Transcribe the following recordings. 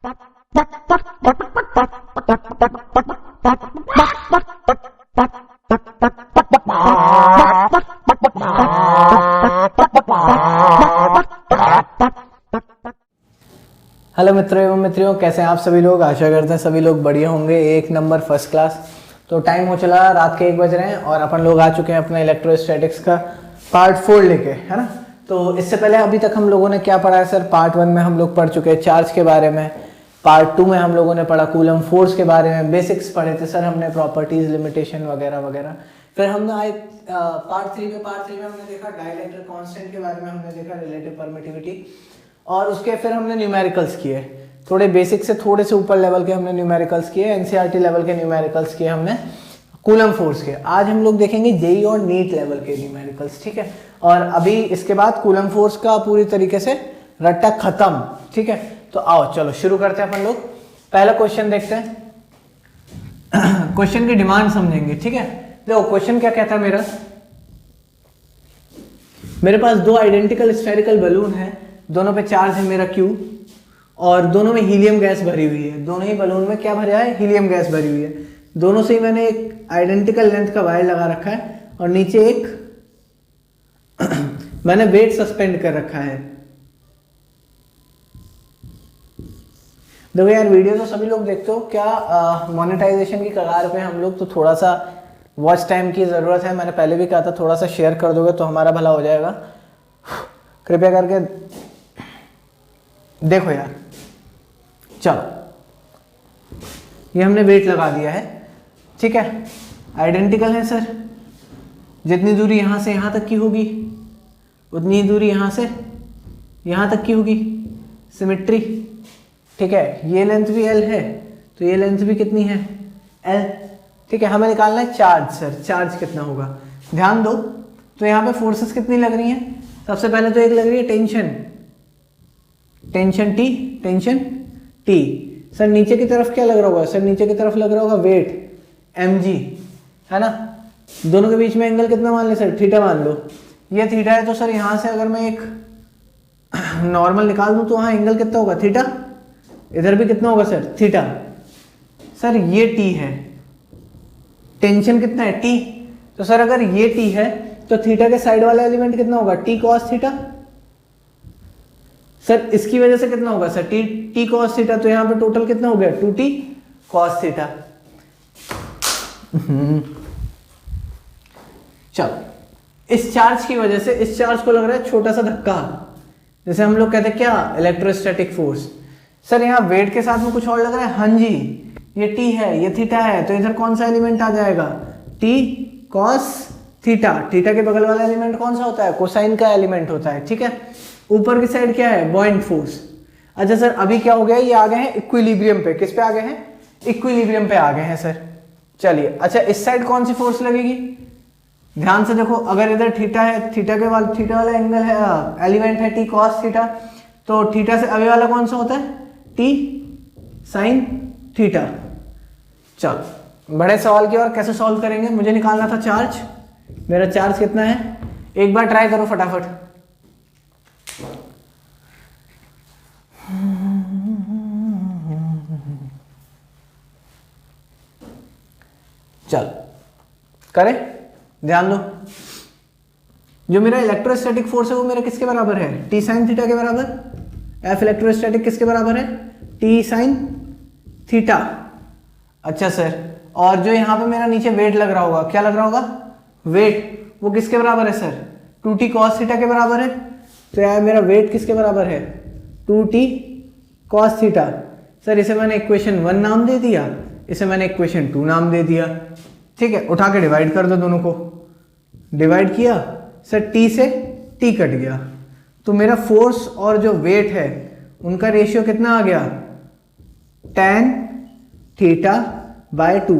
Hello मित्रों एवं मित्रियों, कैसे हैं आप सभी लोग। आशा करते हैं सभी लोग बढ़िया होंगे, एक नंबर फर्स्ट क्लास। तो टाइम हो चला रात के 1 बज रहे हैं और अपन लोग आ चुके हैं अपने इलेक्ट्रोस्टैटिक्स का पार्ट 4 लेके, है ना। तो इससे पहले अभी तक हम लोगों ने क्या पढ़ा है सर। पार्ट 1 में हम लोग पढ़ चुके हैं चार्ज के बारे में। पार्ट 2 में हम लोगों ने पढ़ा कूलम फोर्स के बारे में, बेसिक्स पढ़े थे सर हमने, प्रॉपर्टीज, लिमिटेशन वगैरह वगैरह। फिर हमने आए पार्ट 3 में हमने देखा डाइलेक्ट्रिक कांस्टेंट के बारे में, हमने देखा रिलेटिव परमिटिविटी, और उसके फिर हमने न्यूमेरिकल्स किए। थोड़े बेसिक से थोड़े से ऊपर लेवल के हमने न्यूमेरिकल्स किए, एनसीईआरटी लेवल के न्यूमेरिकल्स किए हमने कूलम फोर्स के। आज हम लोग देखेंगे जेई और नीट लेवल के न्यूमेरिकल्स, ठीक है। और अभी इसके बाद कूलम फोर्स का पूरी तरीके से रट्टा खत्म, ठीक है। तो आओ चलो शुरू करते हैं अपन लोग। पहला क्वेश्चन देखते हैं, क्वेश्चन की डिमांड समझेंगे, ठीक है। देखो क्वेश्चन क्या कहता है मेरे पास दो आइडेंटिकल स्फेरिकल बलून है, दोनों पे चार्ज है मेरा Q, और दोनों में हीलियम गैस भरी हुई है। दोनों ही बलून में क्या भरा है, हीलियम गैस भरी हुई है। दोनों से ही मैंने एक आइडेंटिकल लेंथ का वायर लगा रखा है और नीचे एक मैंने वेट सस्पेंड कर रखा है। देखो यार वीडियो तो सभी लोग देखते हो क्या, मोनेटाइजेशन की कगार पे हम लोग, तो थोड़ा सा वॉच टाइम की ज़रूरत है। मैंने पहले भी कहा था थोड़ा सा शेयर कर दोगे तो हमारा भला हो जाएगा। कृपया करके देखो यार। चलो ये हमने वेट लगा दिया है, ठीक है। आइडेंटिकल है सर, जितनी दूरी यहाँ से यहाँ तक की होगी उतनी दूरी यहाँ से यहाँ तक की होगी, सिमेट्री, ठीक है। ये लेंथ भी L है तो ये लेंथ भी कितनी है, L, ठीक है। हमें निकालना है चार्ज सर, चार्ज कितना होगा। ध्यान दो तो यहाँ पे फोर्सेस कितनी लग रही हैं। सबसे पहले तो एक लग रही है टेंशन, टेंशन T सर। नीचे की तरफ क्या लग रहा होगा सर, नीचे की तरफ लग रहा होगा वेट mg, है ना। दोनों के बीच में एंगल कितना मान ले सर, थीटा मान लो। ये थीटा है तो सर यहाँ से अगर मैं एक नॉर्मल निकाल दूं तो वहाँ एंगल कितना होगा, थीटा। इधर भी कितना होगा सर, थीटा। सर ये T है, टेंशन कितना है, T। तो सर अगर ये T है तो थीटा के साइड वाला एलिमेंट कितना होगा, T cos थीटा। सर इसकी वजह से कितना होगा सर, T cos थीटा। तो यहाँ पे टोटल कितना हो गया, 2T cos थीटा। चलो इस चार्ज की वजह से इस चार्ज को लग रहा है छोटा सा धक्का, जैसे हम लोग कहते हैं क्या, इलेक्ट्रोस्टैटिक फोर्स। सर यहाँ वेट के साथ में कुछ और लग रहा है, हाँ जी, ये T है ये थीटा है, तो इधर कौन सा एलिमेंट आ जाएगा, T cos थीटा। थीटा के बगल वाला एलिमेंट कौन सा होता है, कोसाइन का एलिमेंट होता है, ठीक है। ऊपर की साइड क्या है, बॉइंट फोर्स। अच्छा सर अभी क्या हो गया, ये आ गए हैं इक्विलिब्रियम पे। किस पे आ गए हैं, इक्विलिब्रियम पे आ गए हैं सर। चलिए अच्छा इस साइड कौन सी फोर्स लगेगी, ध्यान से देखो। अगर इधर थीटा है, थीटा वाला एंगल है, एलिमेंट है T cos थीटा, तो थीटा से अवे वाला कौन सा होता है, T sin थीटा। चलो बड़े सवाल की और कैसे सॉल्व करेंगे, मुझे निकालना था चार्ज। मेरा चार्ज कितना है, एक बार ट्राई करो फटाफट। चल करें, ध्यान दो। जो मेरा इलेक्ट्रोस्टैटिक फोर्स है वो मेरा किसके बराबर है, T sin थीटा के बराबर। F इलेक्ट्रोस्टैटिक किसके बराबर है, T sin थीटा। अच्छा सर, और जो यहाँ पे मेरा नीचे वेट लग रहा होगा, क्या लग रहा होगा, वेट, वो किसके बराबर है सर, 2T cos थीटा के बराबर है। तो यार मेरा वेट किसके बराबर है, 2T cos थीटा। सर इसे मैंने इक्वेशन 1 नाम दे दिया, इसे मैंने इक्वेशन 2 नाम दे दिया, ठीक है। उठा के डिवाइड कर दो, दोनों को डिवाइड किया सर, T से T कट गया, तो मेरा फोर्स और जो वेट है उनका रेशियो कितना आ गया, tan थीटा बाय 2।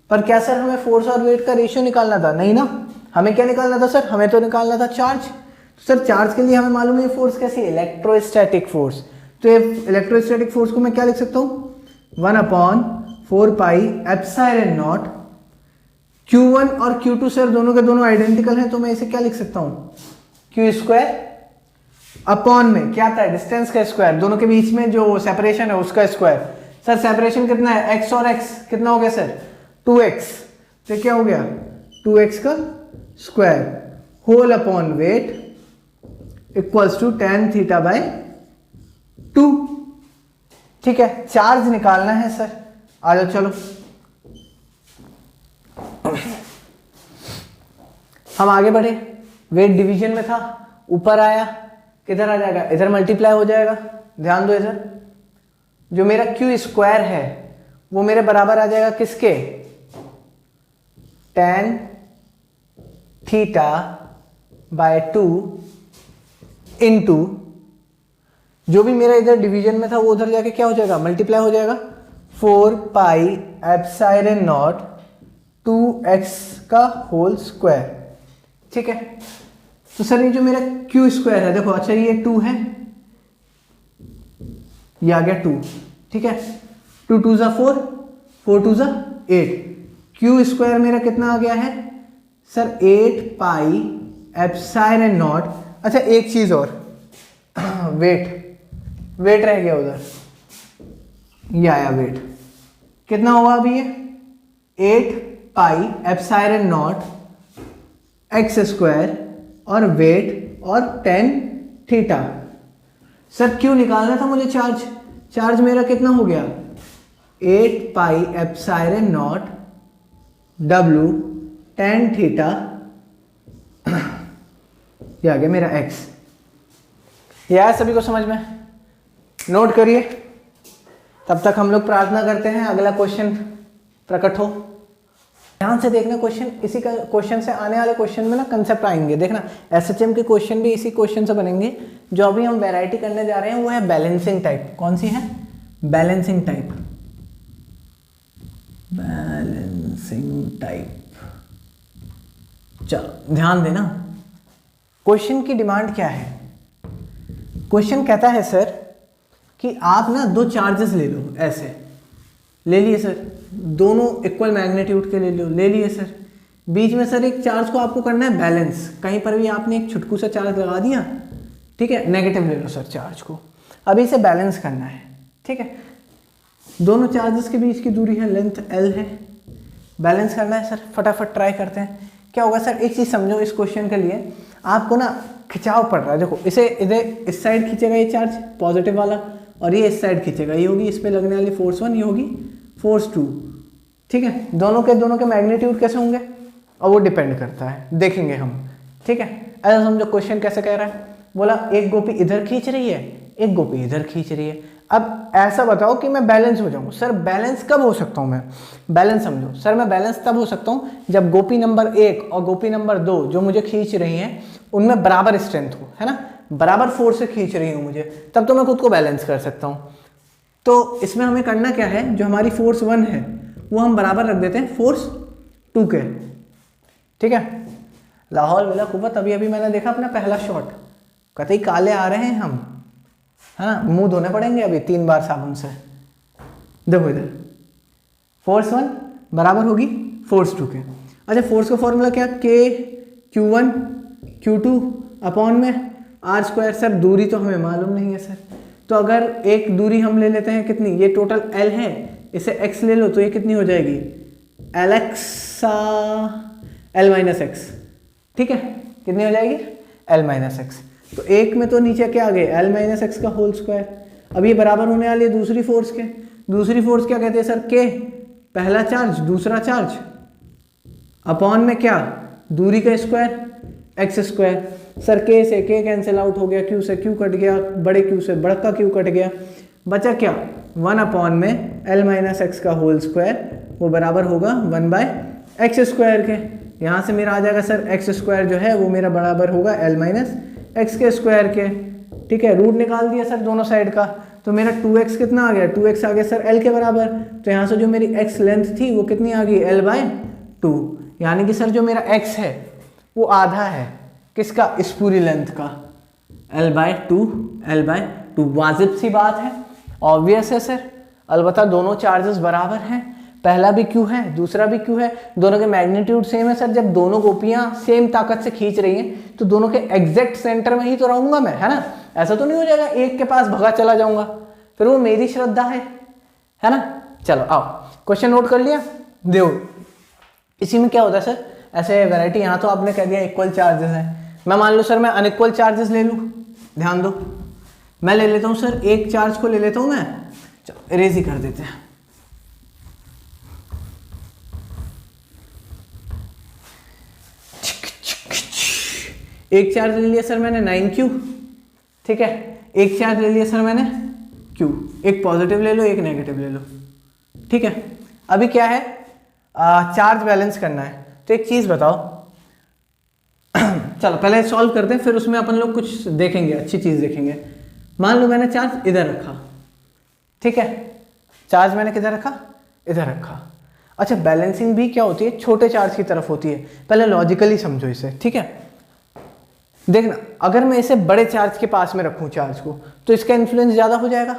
पर क्या सर हमें फोर्स और वेट का रेशियो निकालना था, नहीं ना। हमें क्या निकालना था सर, हमें तो निकालना था चार्ज। तो सर चार्ज के लिए हमें मालूम है फोर्स कैसी है, इलेक्ट्रोस्टैटिक फोर्स। तो ये इलेक्ट्रोस्टैटिक फोर्स को मैं क्या लिख सकता हूँ, 1/4 पाई एप्सिलॉन नॉट Q1 और Q2 सर दोनों के दोनों आइडेंटिकल हैं, तो मैं इसे क्या लिख सकता हूँ, Q² अपॉन में क्या था, डिस्टेंस का स्क्वायर, दोनों के बीच में जो सेपरेशन है उसका स्क्वायर। सर सेपरेशन कितना है, x और x कितना हो गया सर 2x, तो क्या हो गया 2x का square whole upon weight equals to tan theta by 2। ठीक है, चार्ज निकालना है सर, आ जाओ चलो। हम आगे बढ़े, वेट डिवीजन में था, ऊपर आया, किधर आ जाएगा, इधर मल्टीप्लाई हो जाएगा। ध्यान दो इधर, जो मेरा क्यू स्क्वायर है वो मेरे बराबर आ जाएगा किसके, tan थीटा बाय 2 इंटू जो भी मेरा इधर डिवीजन में था वो उधर जाके क्या हो जाएगा, मल्टीप्लाई हो जाएगा 4 पाई एप्सिलॉन नॉट 2x का होल स्क्वायर। ठीक है, तो सर ये जो मेरा क्यू स्क्वायर है, देखो अच्छा ये 2 है, ये आ गया 2। ठीक है, 2 2 ज़ा 4, 4 2 ज़ा 8, क्यू स्क्वायर मेरा कितना आ गया है सर 8 पाई एप्सिलॉन नॉट। अच्छा एक चीज और, वेट रह गया उधर, ये आया वेट, कितना होगा अभी ये 8 pi epsilon not x square और वेट और tan थीटा। सर क्यों निकालना था मुझे, चार्ज मेरा कितना हो गया 8 pi epsilon not W tan theta, ये आ गया मेरा x। ये आया सभी को समझ में, नोट करिए, तब तक हम लोग प्रार्थना करते हैं अगला क्वेश्चन प्रकट हो। ध्यान से देखना क्वेश्चन, इसी का क्वेश्चन से आने वाले क्वेश्चन में ना कंसेप्ट आएंगे। देखना एसएचएम के क्वेश्चन भी इसी क्वेश्चन से बनेंगे। जो अभी हम वैरायटी करने जा रहे हैं वो है बैलेंसिंग टाइप। कौन सी है, बैलेंसिंग टाइप, बैलेंसिंग टाइप। चलो ध्यान देना, क्वेश्चन की डिमांड क्या है। क्वेश्चन कहता है सर कि आप ना दो चार्जेस ले लो, ऐसे ले लिए सर, दोनों इक्वल मैग्नीट्यूड के ले लिए सर। बीच में सर एक चार्ज को आपको करना है बैलेंस, कहीं पर भी आपने एक छुटकू सा चार्ज लगा दिया, ठीक है, नेगेटिव ले लो सर चार्ज को, अभी इसे बैलेंस करना है। ठीक है, दोनों चार्जेस के बीच की दूरी है, लेंथ L है, बैलेंस करना है सर। फटाफट ट्राई करते हैं क्या होगा सर। एक चीज़ समझो, इस क्वेश्चन के लिए आपको ना खिंचाव पड़ रहा है। देखो इसे इधर इस साइड खींचेगा ये चार्ज पॉजिटिव वाला, और ये इस साइड खींचेगा, ये होगी इस पर लगने वाली फोर्स 1, ये होगी फोर्स 2। ठीक है, दोनों के मैग्नीट्यूड कैसे होंगे और वो डिपेंड करता है, देखेंगे हम। ठीक है, ऐसा समझो क्वेश्चन कैसे कह रहा है, बोला एक गोपी इधर खींच रही है, एक गोपी इधर खींच रही है। अब ऐसा बताओ कि मैं बैलेंस हो जाऊँ। सर बैलेंस कब हो सकता हूँ मैं, बैलेंस समझो सर, मैं बैलेंस तब हो सकता हूँ जब गोपी नंबर 1 और गोपी नंबर 2 जो मुझे खींच रही हैं उनमें बराबर स्ट्रेंथ हो, है ना, बराबर फोर्स से खींच रही हूँ मुझे, तब तो मैं खुद को बैलेंस कर सकता हूँ। तो इसमें हमें करना क्या है, जो हमारी फोर्स 1 है वो हम बराबर रख देते हैं फोर्स 2 के। ठीक है, लाहौल वाला कुव्वत, अभी अभी मैंने देखा अपना पहला शॉट, कतई काले आ रहे हैं हम, है ना, मुंह धोने पड़ेंगे अभी 3 बार साबुन से। देखो इधर फोर्स 1 बराबर होगी फोर्स 2 के। अच्छा फोर्स का फॉर्मूला क्या, K Q1 Q2 अपॉन में R स्क्वायर। सर दूरी तो हमें मालूम नहीं है सर, तो अगर एक दूरी हम ले लेते हैं कितनी, ये टोटल L है, इसे x ले लो तो ये कितनी हो जाएगी LX L माइनस एक्स। ठीक है, कितनी हो जाएगी L माइनस एक्स। तो एक में तो नीचे क्या आ गए L माइनस एक्स का होल स्क्वायर। अब ये बराबर होने वाली है दूसरी फोर्स के। दूसरी फोर्स क्या कहते हैं सर, K पहला चार्ज दूसरा चार्ज अपॉन में क्या, दूरी का square x square. Sir K से K कैंसिल आउट हो गया, Q से Q कट गया, बड़े Q से बड़ा का Q कट गया, बचा क्या 1 अपॉन में L माइनस एक्स का होल स्क्वायर, वो बराबर होगा 1 बाय एक्स स्क्वायर के। यहाँ से मेरा आ जाएगा सर एक्स स्क्वायर जो है वो मेरा बराबर होगा L माइनस एक्स के स्क्वायर के। ठीक है, रूट निकाल दिया सर दोनों साइड का, तो मेरा 2x कितना आ गया, 2x आ गया सर L के बराबर। तो यहाँ से जो मेरी x लेंथ थी वो कितनी आ गई L बाय 2, यानी कि सर जो मेरा x है वो आधा है किसका, इस पूरी लेंथ का, L बाय 2। वाजिब सी बात है, ऑब्वियस है सर। अलबत्ता दोनों चार्जेस बराबर हैं, पहला भी Q है दूसरा भी Q है, दोनों के मैग्नीट्यूड सेम है सर। जब दोनों गोपियां सेम ताकत से खींच रही हैं तो दोनों के एग्जैक्ट सेंटर में ही तो रहूंगा मैं, है ना। ऐसा तो नहीं हो जाएगा एक के पास भगा चला जाऊंगा, फिर वो मेरी श्रद्धा है ना। चलो आओ क्वेश्चन नोट कर लिया। देखो इसी में क्या होता है सर, ऐसे वैरायटी, यहाँ तो आपने कह दिया इक्वल चार्जेस है, मैं मान लो सर मैं अनइक्वल चार्जेस ले लूँ, ध्यान दो मैं ले लेता हूँ सर एक चार्ज को ले लेता हूँ मैं, चलो इरेज ही कर देते हैं। एक चार्ज ले लिया सर मैंने 9Q, ठीक है, एक चार्ज ले लिया सर मैंने Q, एक पॉजिटिव ले लो एक नेगेटिव ले लो, ठीक है। अभी क्या है, चार्ज बैलेंस करना है, तो एक चीज बताओ चलो पहले सॉल्व करते हैं, फिर उसमें अपन लोग कुछ देखेंगे, अच्छी चीज देखेंगे। मान लो मैंने चार्ज इधर रखा, ठीक है, चार्ज मैंने किधर रखा, इधर रखा। अच्छा बैलेंसिंग भी क्या होती है, छोटे चार्ज की तरफ होती है, पहले लॉजिकली समझो इसे, ठीक है। देखना अगर मैं इसे बड़े चार्ज के पास में रखूं चार्ज को, तो इसका इन्फ्लुएंस ज़्यादा हो जाएगा,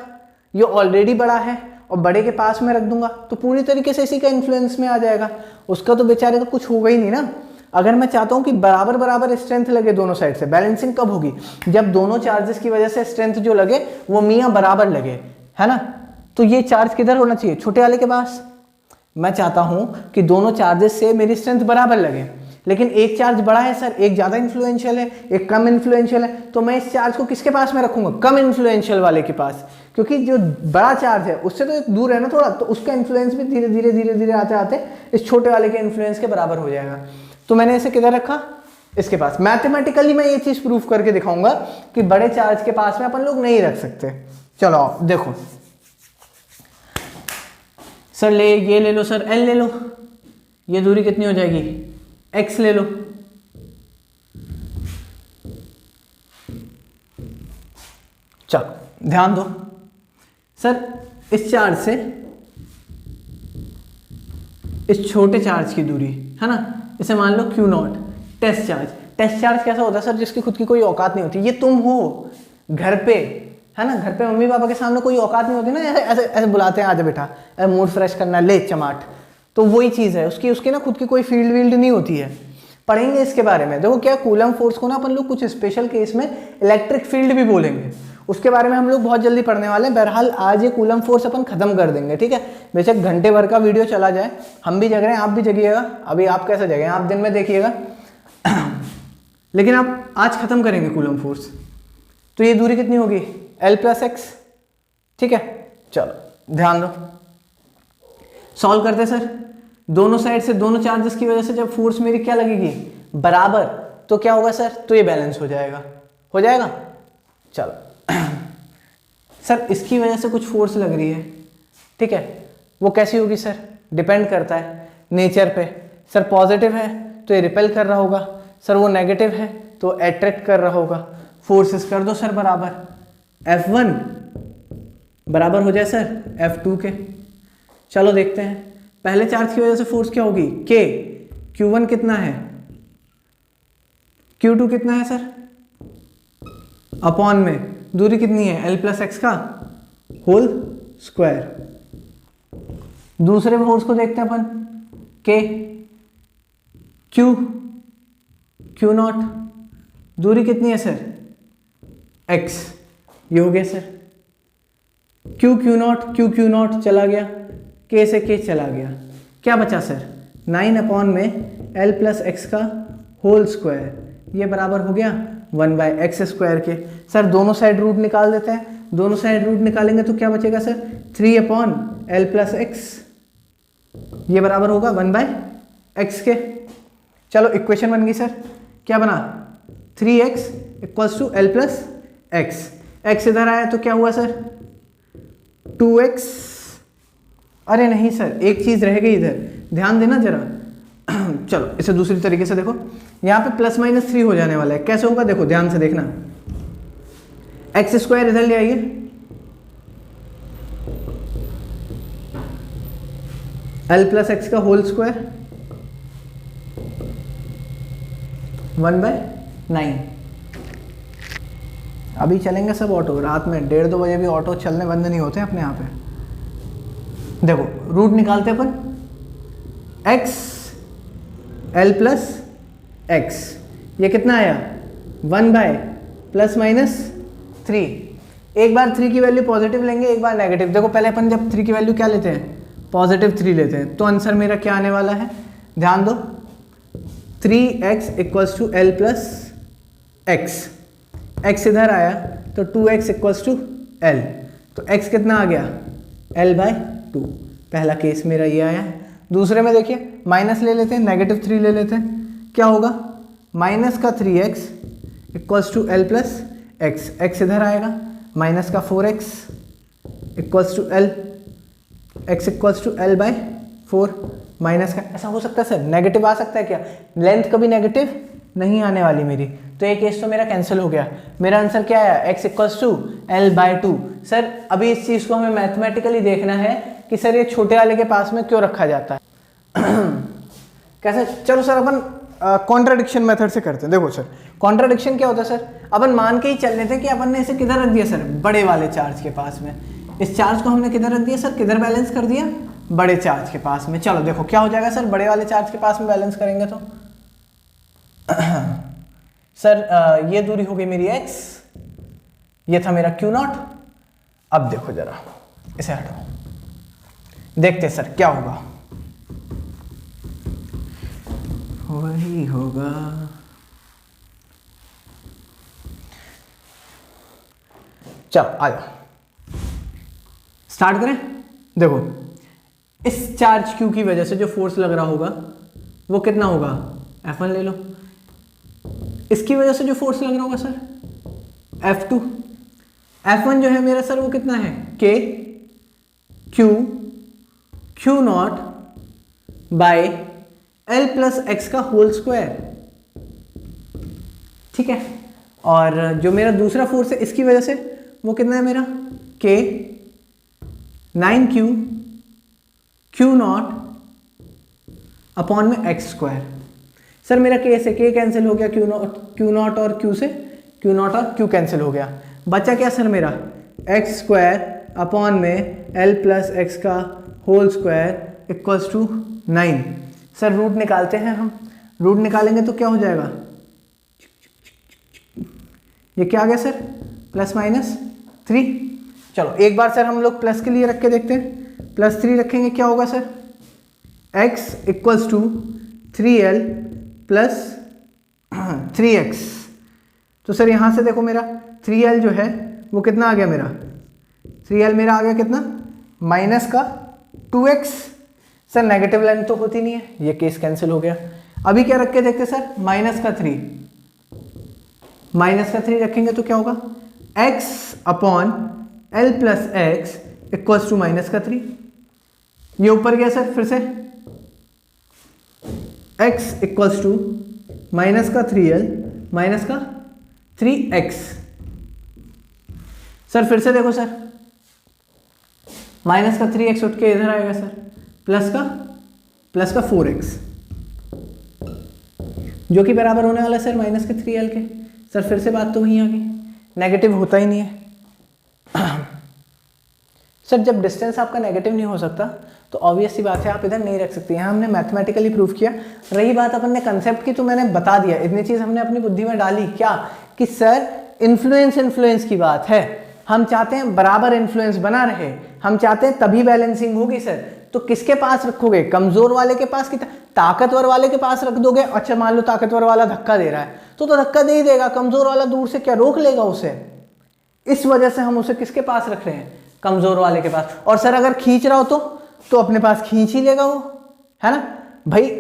ये ऑलरेडी बड़ा है और बड़े के पास में रख दूंगा तो पूरी तरीके से इसी का इन्फ्लुएंस में आ जाएगा, उसका तो बेचारे का कुछ होगा ही नहीं ना। अगर मैं चाहता हूं कि बराबर बराबर स्ट्रेंथ लगे दोनों साइड से, बैलेंसिंग कब होगी, जब दोनों चार्जेस की वजह से स्ट्रेंथ जो लगे वो मियाँ बराबर लगे, है ना। तो ये चार्ज किधर होना चाहिए, छोटे वाले के पास। मैं चाहता हूं कि दोनों चार्जेस से मेरी स्ट्रेंथ बराबर लगे, लेकिन एक चार्ज बड़ा है सर, एक ज़्यादा इन्फ्लुएंशियल है, एक कम इन्फ्लुएंशियल है, तो मैं इस चार्ज को किसके पास में रखूंगा, कम इन्फ्लुएंशियल वाले के पास, क्योंकि जो बड़ा चार्ज है उससे तो दूर है ना थोड़ा, तो उसका इन्फ्लुएंस भी धीरे धीरे धीरे धीरे आते आते इस छोटे वाले के इन्फ्लुएंस के बराबर हो जाएगा। तो मैंने इसे किधर रखा, इसके पास। मैथमेटिकली मैं ये चीज़ प्रूफ करके दिखाऊंगा कि बड़े चार्ज के पास में अपन लोग नहीं रख सकते। चलो आओ देखो सर, ये ले लो सर, L ले लो, ये दूरी कितनी हो जाएगी, X ले लो, चलो ध्यान दो सर, इस चार्ज से इस छोटे चार्ज की दूरी है ना, इसे मान लो Q0, test charge. Test charge कैसा होता है सर, जिसकी खुद की कोई औकात नहीं होती, ये तुम हो घर पे, है ना, घर पे मम्मी पापा के सामने कोई औकात नहीं होती ना, ऐसे ऐसे बुलाते हैं आजा बेटा, मूड फ्रेश करना, ले चमाट, तो वही चीज़ है, उसकी ना खुद की कोई फील्ड वील्ड नहीं होती है। पढ़ेंगे इसके बारे में, देखो क्या कूलम फोर्स को ना अपन लोग कुछ स्पेशल केस में इलेक्ट्रिक फील्ड भी बोलेंगे, उसके बारे में हम लोग बहुत जल्दी पढ़ने वाले हैं। बहरहाल आज ये कूलम फोर्स अपन खत्म कर देंगे, ठीक है। बेशक घंटे भर का वीडियो चला जाए, हम भी जग रहे हैं, आप भी जगिएगा, अभी आप कैसे जगें, आप दिन में देखिएगा लेकिन आप आज खत्म करेंगे कूलम फोर्स। तो ये दूरी कितनी होगी, L+X, ठीक है। चलो ध्यान दो, सॉल्व करते सर। दोनों साइड से दोनों चार्जेस की वजह से जब फोर्स मेरी क्या लगेगी, बराबर, तो क्या होगा सर, तो ये बैलेंस हो जाएगा, हो जाएगा। चलो सर इसकी वजह से कुछ फोर्स लग रही है, ठीक है, वो कैसी होगी सर, डिपेंड करता है नेचर पे। सर पॉजिटिव है तो ये रिपेल कर रहा होगा, सर वो नेगेटिव है तो अट्रैक्ट कर रहा होगा। फोर्सेस कर दो सर बराबर, F1 बराबर हो जाए सर F2 के। चलो देखते हैं, पहले चार्ज की वजह से फोर्स क्या होगी, K, Q1 कितना है, Q2 कितना है सर, अपॉन में दूरी कितनी है, L+X का होल स्क्वायर। दूसरे फोर्स को देखते हैं अपन, K, Q0, दूरी कितनी है सर, X, ये हो गया सर। Q0 चला गया, K से K चला गया, क्या बचा सर, 9 अपॉन में L+X का होल स्क्वायर, ये बराबर हो गया 1/x² के। सर दोनों साइड रूट निकाल देते हैं, दोनों साइड रूट निकालेंगे तो क्या बचेगा सर, 3 अपॉन L+X, ये बराबर होगा 1/x के। चलो इक्वेशन बन गई सर, क्या बना, 3x = L+X, x इधर आया तो क्या हुआ सर, 2x। अरे नहीं सर एक चीज रह गई इधर, ध्यान देना जरा चलो इसे दूसरी तरीके से देखो, यहाँ पे +-3 हो जाने वाला है, कैसे होगा देखो ध्यान से देखना, x² इधर ले आइए, L+X का होल स्क्वायर 1/9। अभी चलेंगे सब ऑटो, रात में 1:30-2 बजे भी ऑटो चलने बंद नहीं होते अपने यहाँ पे। देखो रूट निकालते अपन, x L+X, ये कितना आया, 1/±3 3, एक बार 3 की वैल्यू पॉजिटिव लेंगे, एक बार नेगेटिव। देखो पहले अपन जब 3 की वैल्यू क्या लेते हैं, पॉजिटिव 3 लेते हैं, तो आंसर मेरा क्या आने वाला है, ध्यान दो, 3x equals to L plus X, X इधर आया तो 2x इक्वल्स टू एल, तो x कितना आ गया, l/2। पहला केस मेरा ये आया है। दूसरे में देखिए माइनस ले लेते हैं, नेगेटिव 3 ले लेते हैं, क्या होगा, माइनस का 3x equals to L plus X, X इधर आएगा, माइनस का 4x equals to L, X equals to l/4, minus का, ऐसा हो सकता है सर, नेगेटिव आ सकता है क्या, लेंथ कभी नेगेटिव नहीं आने वाली मेरी, तो एक केस तो मेरा कैंसिल हो गया। मेरा आंसर क्या आया, x equals to l/2। Sir अभी इस चीज़ को हमें मैथमेटिकली देखना है कि सर ये छोटे वाले के पास में क्यों रखा जाता है। कैसे, चलो सर अपन कॉन्ट्राडिक्शन मेथड से करते हैं। देखो सर कॉन्ट्राडिक्शन क्या होता है सर, अपन मान के ही चल रहे थे कि अपन ने इसे किधर रख दिया सर, बड़े वाले चार्ज के पास में, इस चार्ज को हमने किधर रख दिया सर, किधर बैलेंस कर दिया, बड़े चार्ज के पास में। चलो देखो क्या हो जाएगा सर, बड़े वाले चार्ज के पास में बैलेंस करेंगे तो सर ये दूरी हो गई मेरी x, ये था मेरा Q0। अब देखो जरा इसे हटाओ, देखते सर क्या होगा, वही होगा। चलो आ जाओ स्टार्ट करें। देखो इस चार्ज Q की वजह से जो फोर्स लग रहा होगा वो कितना होगा, F1 ले लो, इसकी वजह से जो फोर्स लग रहा होगा सर F2, F1 जो है मेरा सर वो कितना है, K Q0 by L plus X का होल स्क्वायर, ठीक है। और जो मेरा दूसरा फोर्स है इसकी वजह से वो कितना है मेरा, K 9Q Q0 अपॉन में एक्स स्क्वायर। सर मेरा K से K कैंसिल हो गया, Q0 और Q से Q0 और Q कैंसिल हो गया, बचा क्या सर मेरा, एक्स स्क्वायर अपॉन में L प्लस एक्स का whole square equals to 9। Sir root निकालते हैं हम, रूट निकालेंगे तो क्या हो जाएगा, ये क्या आ गया सर, +-3। चलो एक बार सर हम लोग प्लस के लिए रख के देखते हैं, +3 रखेंगे क्या होगा sir, x equals to 3l plus 3x। तो सर यहाँ से देखो मेरा 3l जो है वो कितना आ गया मेरा, 3l मेरा आ गया कितना, माइनस का 2x। सर नेगेटिव लाइन तो होती नहीं है, ये केस कैंसिल हो गया। अभी क्या रख के देखते सर, -3 रखेंगे तो क्या होगा, x upon l plus X equals to -3। ये ऊपर गया सर फिर से, x equals to -3l minus का 3x। सर फिर से देखो सर, -3x उठ के इधर आएगा सर, प्लस का 4x जो कि बराबर होने वाला है सर -3l के। सर फिर से बात तो वहीं आ गई, नेगेटिव होता ही नहीं है। सर जब डिस्टेंस आपका नेगेटिव नहीं हो सकता तो ऑब्वियस सी बात है आप इधर नहीं रख सकते। यहाँ हमने मैथमेटिकली प्रूव किया। रही बात अपन ने कंसेप्ट की तो मैंने बता दिया, इतनी चीज़ हमने अपनी बुद्धि में डाली क्या कि सर इन्फ्लुएंस की बात है, हम चाहते हैं बराबर इन्फ्लुएंस बना रहे, हम चाहते हैं तभी बैलेंसिंग होगी। सर तो किसके पास रखोगे, कमजोर वाले के पास कि ताकतवर वाले के पास रख दोगे। अच्छा मान लो ताकतवर वाला धक्का दे रहा है तो धक्का दे ही देगा, कमजोर वाला दूर से क्या रोक लेगा उसे। इस वजह से हम उसे किसके पास रख रहे हैं, कमजोर वाले के पास। और सर अगर खींच रहा हो तो अपने पास खींच ही लेगा वो, है ना भाई।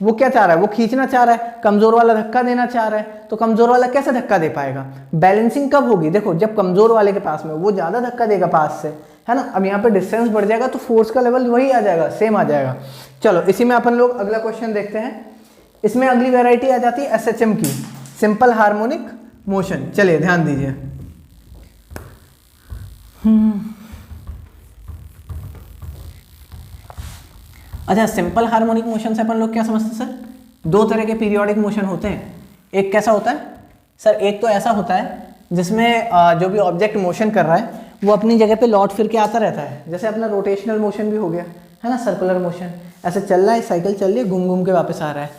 वो क्या चाह रहा है, वो खींचना चाह रहा है, कमजोर वाला धक्का देना चाह रहा है, तो कमजोर वाला कैसे धक्का दे पाएगा। बैलेंसिंग कब होगी, देखो जब कमजोर वाले के पास में वो ज्यादा धक्का देगा पास से, है ना। अब यहाँ पे डिस्टेंस बढ़ जाएगा तो फोर्स का लेवल वही आ जाएगा, सेम आ जाएगा। चलो इसी में अपन लोग अगला क्वेश्चन देखते हैं। इसमें अगली वेराइटी आ जाती है SHM की, सिंपल हार्मोनिक मोशन। चलिए ध्यान दीजिए। अच्छा सिंपल हार्मोनिक मोशन से अपन लोग क्या समझते हैं सर, दो तरह के पीरियोडिक मोशन होते हैं। एक कैसा होता है सर, एक तो ऐसा होता है जिसमें जो भी ऑब्जेक्ट मोशन कर रहा है वो अपनी जगह पे लौट फिर के आता रहता है, जैसे अपना रोटेशनल मोशन भी हो गया, है ना, सर्कुलर मोशन, ऐसे चल रहा है, साइकिल चल रही है, घूम घूम के वापस आ रहा है।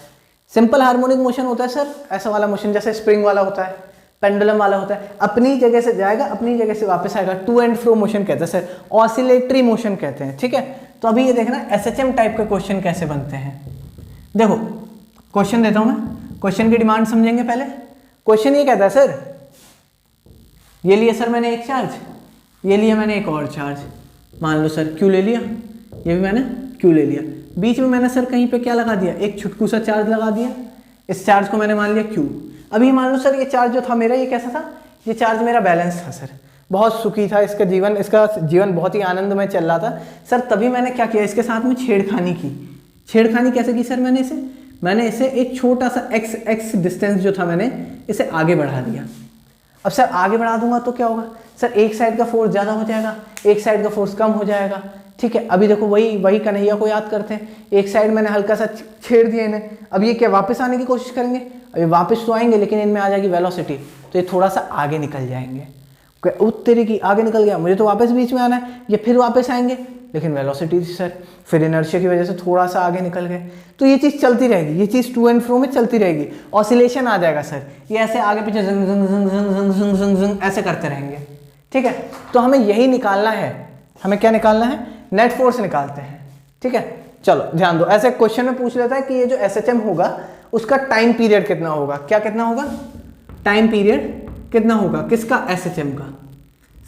सिंपल हार्मोनिक मोशन होता है सर ऐसा वाला मोशन, जैसे स्प्रिंग वाला होता है, पेंडुलम वाला होता है, अपनी जगह से जाएगा, अपनी जगह से वापस आएगा, टू एंड फ्रो मोशन कहते हैं सर, ऑसिलेटरी मोशन कहते हैं, ठीक है। तो अभी ये देखना एसएचएम टाइप के क्वेश्चन कैसे बनते हैं। देखो क्वेश्चन देता हूं मैं, क्वेश्चन की डिमांड समझेंगे पहले। क्वेश्चन ये कहता है सर, ये लिया सर मैंने एक चार्ज, ये लिया मैंने एक और चार्ज, मान लो सर क्यू ले लिया, ये भी मैंने क्यू ले लिया, बीच में मैंने सर कहीं पे क्या लगा दिया, एक छुटकू सा चार्ज लगा दिया, इस चार्ज को मैंने मान लिया क्यू। अभी मान लो सर ये चार्ज जो था मेरा, ये कैसा था, ये चार्ज मेरा बैलेंस था सर, बहुत सुखी था, इसका जीवन बहुत ही आनंदमय चल रहा था सर। तभी मैंने क्या किया, इसके साथ में छेड़खानी की। छेड़खानी कैसे की सर, मैंने इसे एक छोटा सा एक्स डिस्टेंस जो था, मैंने इसे आगे बढ़ा दिया। अब सर आगे बढ़ा दूंगा तो क्या होगा सर, एक साइड का फोर्स ज़्यादा हो जाएगा, एक साइड का फोर्स कम हो जाएगा, ठीक है। अभी देखो वही कन्हैया को याद करते हैं, एक साइड मैंने हल्का सा छेड़ दिया इन्हें, अब ये क्या वापस आने की कोशिश करेंगे, अभी वापस तो आएंगे लेकिन इनमें आ जाएगी वेलोसिटी, तो ये थोड़ा सा आगे निकल जाएंगे। उत्तरी की आगे निकल गया, मुझे तो वापस बीच में आना है, ये फिर वापस आएंगे, लेकिन वेलोसिटी थी सर, फिर इनर्शिया की वजह से थोड़ा सा आगे निकल गए। तो ये चीज़ चलती रहेगी, ये चीज़ टू एंड फ्रो में चलती रहेगी, ऑसिलेशन आ जाएगा सर, ये ऐसे आगे पीछे जंग जंग जंग जंग जंग जंग जंग जंग ऐसे करते रहेंगे, ठीक है। तो हमें यही निकालना है, हमें क्या निकालना है, नेट फोर्स निकालते हैं, ठीक है। चलो ध्यान दो, ऐसे क्वेश्चन में पूछ लेता है कि ये जो एसएचएम होगा उसका टाइम पीरियड कितना होगा, क्या कितना होगा, टाइम पीरियड कितना होगा, किसका, एसएचएम का,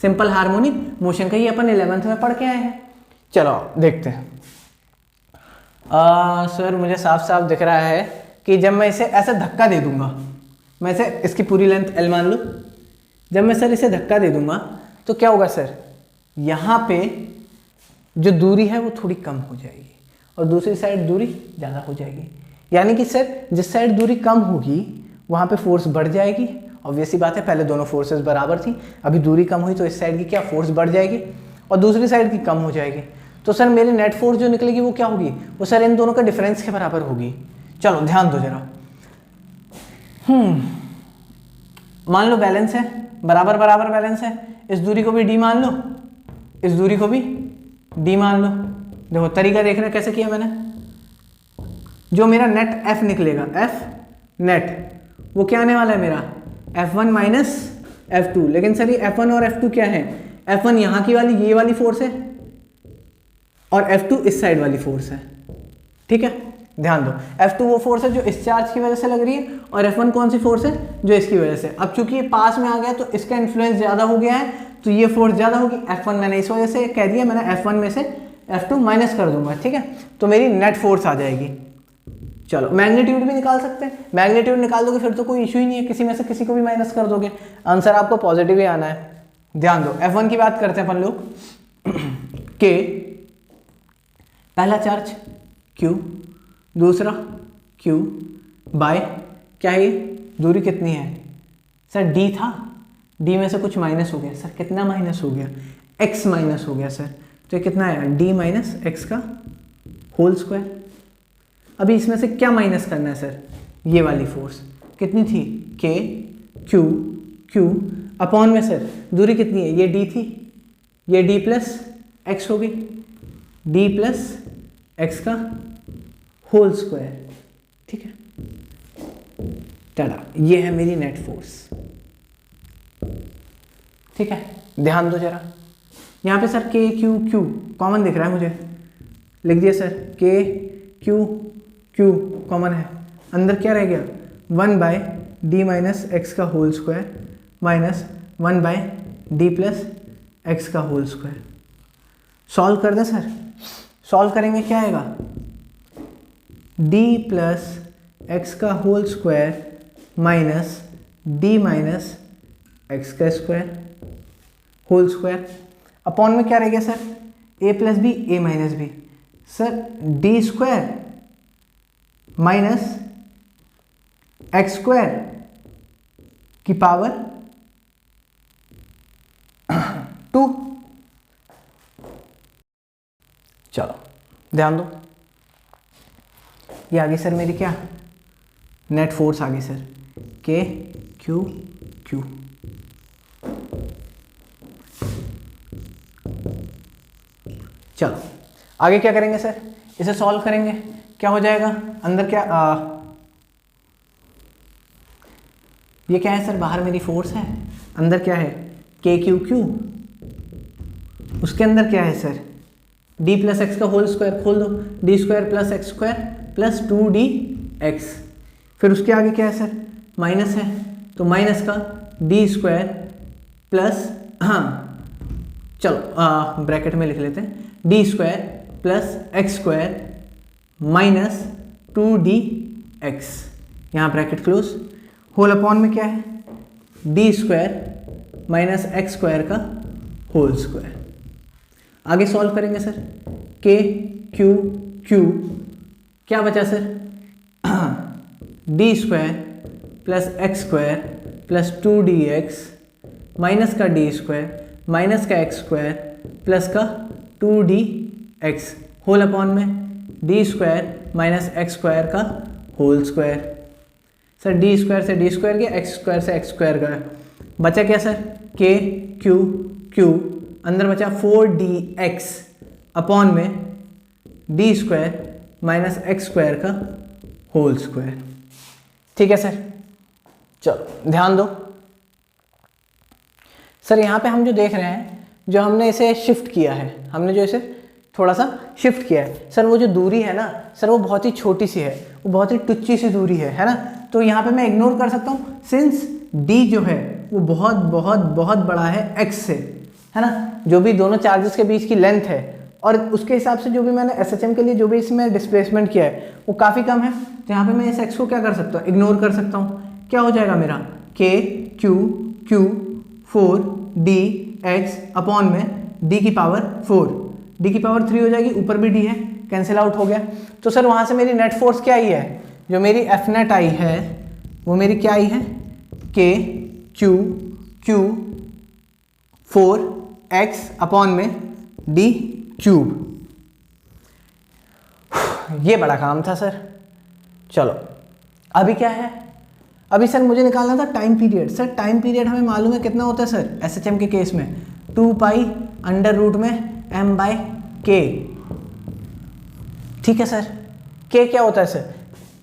सिंपल हार्मोनिक मोशन का, ये अपन 11th में पढ़ के आए हैं। चलो देखते हैं। सर मुझे साफ साफ दिख रहा है कि जब मैं इसे ऐसे धक्का दे दूंगा, मैं इसे, इसकी पूरी लेंथ L मान लो, जब मैं सर इसे धक्का दे दूंगा तो क्या होगा सर, यहाँ पे जो दूरी है वो थोड़ी कम हो जाएगी और दूसरी साइड दूरी ज़्यादा हो जाएगी। यानी कि सर जिस साइड दूरी कम होगी वहाँ पे फोर्स बढ़ जाएगी, ऑब्वियसली बात है, पहले दोनों फोर्सेस बराबर थी, अभी दूरी कम हुई तो इस साइड की क्या फोर्स बढ़ जाएगी और दूसरी साइड की कम हो जाएगी। तो सर मेरी नेट फोर्स जो निकलेगी वो क्या होगी, वो सर इन दोनों का डिफरेंस के बराबर होगी। चलो ध्यान दो जरा, मान लो बैलेंस है, बराबर बराबर बैलेंस है, इस दूरी को भी डी मान लो, इस दूरी को भी डी मान लो। देखो तरीका देख रहे कैसे किया मैंने, जो मेरा नेट एफ निकलेगा, एफ नेट, वो क्या आने वाला है मेरा, F1 माइनस F2। लेकिन सर ये F1 और F2 क्या है, F1 यहाँ की वाली ये वाली फोर्स है और F2 इस साइड वाली फोर्स है, ठीक है। ध्यान दो, F2 वो फोर्स है जो इस चार्ज की वजह से लग रही है और F1 कौन सी फोर्स है, जो इसकी वजह से। अब चूंकि ये पास में आ गया तो इसका इन्फ्लुएंस ज़्यादा हो गया है, तो ये फोर्स ज़्यादा होगी। F1 मैंने इस वजह से कह दिया, मैंने F1 में से F2 माइनस कर दूंगा, ठीक है, तो मेरी नेट फोर्स आ जाएगी। चलो मैग्नीट्यूड भी निकाल सकते हैं, मैग्नीट्यूड निकाल दोगे फिर तो कोई इशू ही नहीं है, किसी में से किसी को भी माइनस कर दोगे, आंसर आपको पॉजिटिव ही आना है। ध्यान दो, F1 की बात करते हैं अपन लोग, के पहला चार्ज Q, दूसरा Q बाय क्या है, दूरी कितनी है सर, D था, D में से कुछ माइनस हो गया सर, कितना माइनस हो गया, x माइनस हो गया सर, तो ये कितना आया, D माइनस एक्स का होल स्क्वायर। अभी इसमें से क्या माइनस करना है सर, ये वाली फोर्स कितनी थी, K Q अपॉन में सर दूरी कितनी है, ये D थी, ये D प्लस एक्स हो गई, D प्लस एक्स का होल स्क्वायर, ठीक है। टाटा, ये है मेरी नेट फोर्स, ठीक है। ध्यान दो जरा, यहाँ पे सर K Q कॉमन दिख रहा है मुझे, लिख दिया सर K Q कॉमन है, अंदर क्या रह गया, 1 बाय डी माइनस एक्स का whole square minus 1 by D plus X का होल स्क्वायर। सॉल्व कर दें सर, सॉल्व करेंगे क्या आएगा, डी प्लस एक्स का whole square minus D minus X का स्क्वायर होल स्क्वायर, अपॉन में क्या रह गया सर, A plus B A minus B, sir D square minus X square की पावर 2। चलो ध्यान दो, ये आ गई सर मेरी क्या, नेट फोर्स आ गई सर, के क्यू क्यू। चलो आगे क्या करेंगे सर, इसे सॉल्व करेंगे, क्या हो जाएगा, अंदर क्या ये क्या है सर, बाहर मेरी फोर्स है, अंदर क्या है के क्यू क्यू, उसके अंदर क्या है सर डी प्लस एक्स का होल स्क्वायर, खोल दो, D square plus x square plus 2d x, फिर उसके आगे क्या है सर माइनस है, तो माइनस का डी स्क्वायर प्लस, हाँ चलो ब्रैकेट में लिख लेते हैं, D square plus x square minus 2d x, यहाँ ब्रैकेट क्लोज, होल अपॉन में क्या है D square minus X square का होल स्क्वायर। आगे सॉल्व करेंगे सर, के क्यू क्यू क्या बचा sir D square plus x square plus 2d x minus का डी स्क्वायर माइनस का एक्स स्क्वायर प्लस का 2d एक्स होल अपॉन में D square minus X square का whole square. Sir D square से D square गया, x square से x square गया, बचा क्या सर के क्यू क्यू, अंदर बचा 4dx अपॉन में D square minus X square का होल स्क्वायर। ठीक है सर, चलो ध्यान दो सर, यहाँ पे हम जो देख रहे हैं, जो हमने इसे शिफ्ट किया है, हमने जो इसे थोड़ा सा शिफ्ट किया है सर, वो जो दूरी है ना सर वो बहुत ही छोटी सी है, वो बहुत ही टुच्ची सी दूरी है ना, तो यहाँ पे मैं इग्नोर कर सकता हूँ सिंस d जो है वो बहुत बहुत बहुत बड़ा है x से, है ना, जो भी दोनों चार्जेस के बीच की लेंथ है, और उसके हिसाब से जो भी मैंने SHM के लिए जो भी इसमें डिस्प्लेसमेंट किया है वो काफ़ी कम है, तो यहाँ पे मैं इस x को क्या कर सकता हूँ, इग्नोर कर सकता हूँ। क्या हो जाएगा मेरा k q q 4d x upon में d की पावर 4, d की पावर 3 हो जाएगी, ऊपर भी d है, कैंसिल आउट हो गया। तो सर वहाँ से मेरी नेट फोर्स क्या आई है, जो मेरी एफ नेट आई है वो मेरी क्या आई है के क्यू क्यू 4x अपॉन में d क्यूब। ये बड़ा काम था सर। चलो अभी क्या है, अभी सर मुझे निकालना था time period. Sir time period हमें मालूम है कितना होता है सर एसएचएम के केस में, 2 पाई अंडर रूट में m बाय के। ठीक है सर, के क्या होता है सर,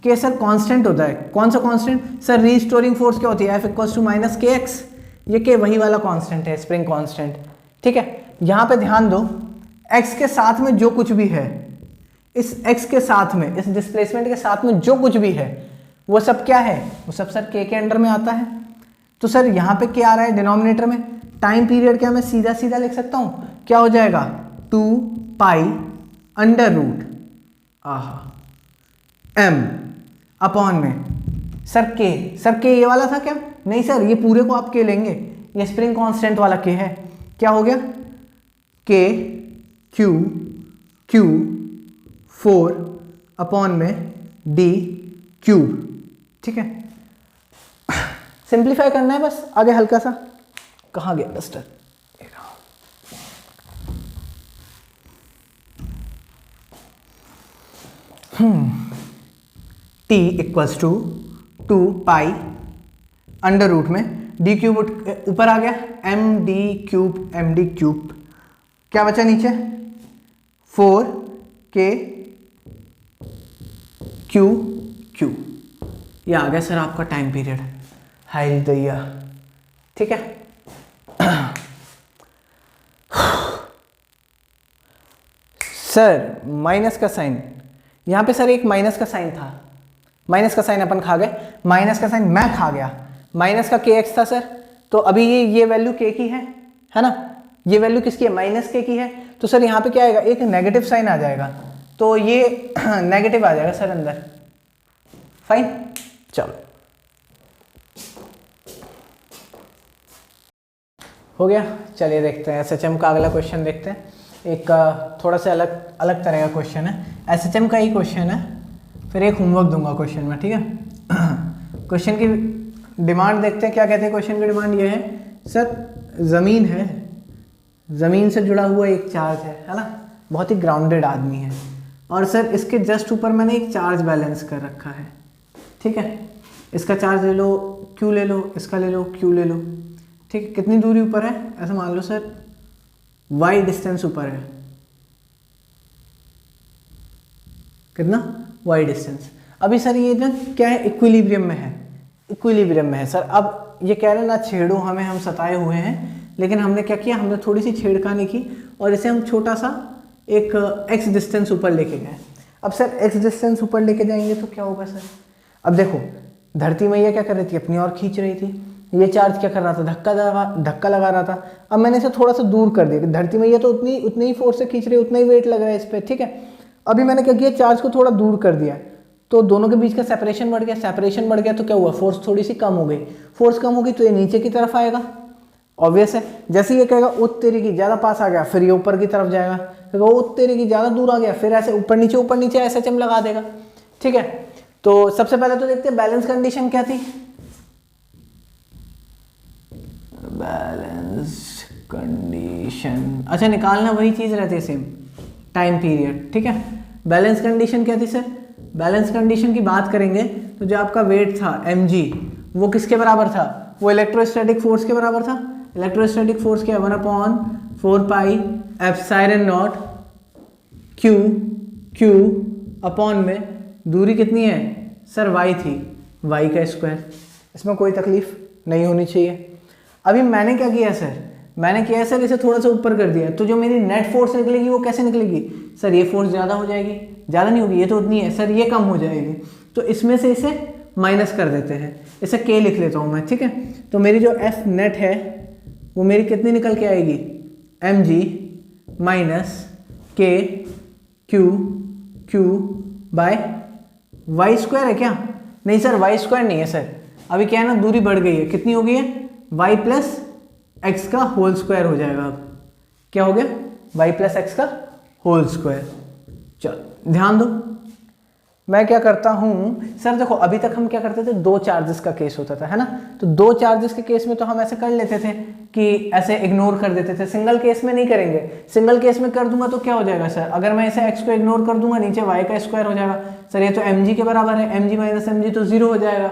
के सर कांस्टेंट होता है। कौन सा कांस्टेंट सर, रीस्टोरिंग फोर्स क्या होती है, F इक्वल्स टू माइनस के एक्स, ये के वही वाला कांस्टेंट है, स्प्रिंग कांस्टेंट। ठीक है, यहाँ पे ध्यान दो, x के साथ में जो कुछ भी है, इस x के साथ में, इस डिस्प्लेसमेंट के साथ में जो कुछ भी है वो सब क्या है, वो सब सर के अंडर में आता है। तो सर यहाँ पे क्या आ रहा है डिनोमिनेटर में, टाइम पीरियड क्या मैं सीधा सीधा लिख सकता हूँ, क्या हो जाएगा 2 pi under root m upon में सर के ये वाला था क्या, नहीं सर ये पूरे को आप के लेंगे, ये स्प्रिंग कांस्टेंट वाला के है, क्या हो गया के क्यू क्यू 4 अपॉन में डी क्यूब। ठीक है, सिंप्लीफाई करना है बस, आगे हल्का सा, कहाँ गया duster, t equals to 2 pi under root में डी क्यूब ऊपर आ गया, एम डी क्यूब, क्या बचा नीचे 4 के क्यू क्यू, ये आ गया सर आपका टाइम पीरियड। हाय दैया, ठीक है। सर माइनस का साइन, यहाँ पे सर एक माइनस का साइन था, माइनस का साइन अपन खा गए, माइनस का साइन मैं खा गया, माइनस का के एक्स था सर, तो अभी ये वैल्यू के की है ना, ये वैल्यू किसकी है माइनस के की है, तो सर यहाँ पे क्या आएगा, एक नेगेटिव साइन आ जाएगा, तो ये नेगेटिव आ जाएगा सर अंदर। फाइन, चलो हो गया। चलिए देखते हैं एसएचएम का अगला क्वेश्चन देखते हैं, एक थोड़ा सा अलग तरह का क्वेश्चन है, एसएचएम का ही क्वेश्चन है, फिर एक होमवर्क दूंगा क्वेश्चन में, ठीक है। क्वेश्चन की डिमांड देखते हैं, क्या कहते हैं क्वेश्चन की डिमांड ये है सर, ज़मीन है, ज़मीन से जुड़ा हुआ एक चार्ज है ना, बहुत ही ग्राउंडेड आदमी है, और सर इसके जस्ट ऊपर मैंने एक चार्ज बैलेंस कर रखा है, ठीक है। इसका चार्ज ले लो, क्यू ले लो, इसका ले लो, क्यू ले लो, ठीक है। कितनी दूरी ऊपर है, ऐसा मान लो सर वाई डिस्टेंस ऊपर है, कितना वाई डिस्टेंस। अभी सर ये ना क्या है, इक्विलिब्रियम में है, इक्विलिब्रियम में है सर। अब ये कह रहे हैं ना छेड़ो हमें, हम सताए हुए हैं, लेकिन हमने क्या किया, हमने थोड़ी सी छेड़खानी की और इसे हम छोटा सा एक x डिस्टेंस ऊपर लेके गए। अब सर x डिस्टेंस ऊपर लेके जाएंगे तो क्या होगा सर? अब देखो धरती मैया क्या कर रही थी, अपनी ओर खींच रही थी, ये चार्ज क्या कर रहा था, धक्का लगा रहा था। अब मैंने इसे थोड़ा सा दूर कर दिया, धरती मैया तो उतनी ही फोर्स से खींच रही है, उतना ही वेट लग रहा है इस पर, ठीक है। अभी मैंने क्या किया, चार्ज को थोड़ा दूर कर दिया, तो दोनों के बीच का सेपरेशन बढ़ गया, सेपरेशन बढ़ गया तो क्या हुआ, फोर्स थोड़ी सी कम हो गई, फोर्स कम होगी तो ये नीचे की तरफ आएगा, ऑब्वियस है। जैसे ये कहेगा उत तेरी की ज़्यादा पास आ गया, फिर ये ऊपर की तरफ जाएगा, कहेगा उत तेरी की ज़्यादा दूर आ गया, फिर ऐसे ऊपर नीचे ऐसे चम लगा देगा, ठीक है। तो सबसे पहले तो देखते हैं बैलेंस कंडीशन क्या थी। बैलेंस कंडीशन, अच्छा निकालना वही चीज़ रहती है सेम, टाइम पीरियड, ठीक है। बैलेंस कंडीशन क्या थी सर? बैलेंस कंडीशन की बात करेंगे तो जो आपका वेट था mg, वो किसके बराबर था, वो इलेक्ट्रोस्टैटिक फोर्स के बराबर था। इलेक्ट्रोस्टैटिक फोर्स क्या है, 1/4 pi epsilon not Q upon में दूरी कितनी है सर, y थी, y का स्क्वायर। इसमें कोई तकलीफ नहीं होनी चाहिए। अभी मैंने क्या किया सर, मैंने किया सर इसे थोड़ा सा ऊपर कर दिया, तो जो मेरी नेट फोर्स निकलेगी वो कैसे निकलेगी सर, ये फोर्स ज़्यादा हो जाएगी, ज़्यादा नहीं होगी, ये तो उतनी है सर, ये कम हो जाएगी, तो इसमें से इसे माइनस कर देते हैं, इसे k लिख लेता हूँ मैं, ठीक है। तो मेरी जो F नेट है वो मेरी कितनी निकल के आएगी, mg minus k q by y square है क्या, नहीं सर वाई स्क्वायर नहीं है सर, अभी क्या है ना दूरी बढ़ गई है, कितनी हो गई है, y प्लस एक्स का होल स्क्वायर हो जाएगा। अब क्या हो गया, y प्लस एक्स का होल स्क्वायर। चलो ध्यान दो, मैं क्या करता हूँ सर, देखो अभी तक हम क्या करते थे, दो चार्जेस का केस होता था, है ना, तो दो चार्जेस के केस में तो हम ऐसे कर लेते थे कि ऐसे इग्नोर कर देते थे, सिंगल केस में नहीं करेंगे। सिंगल केस में कर दूंगा तो क्या हो जाएगा सर, अगर मैं इसे x को इग्नोर कर दूंगा, नीचे y का स्क्वायर हो जाएगा सर, ये तो mg के बराबर है, mg माइनस mg तो 0 हो जाएगा।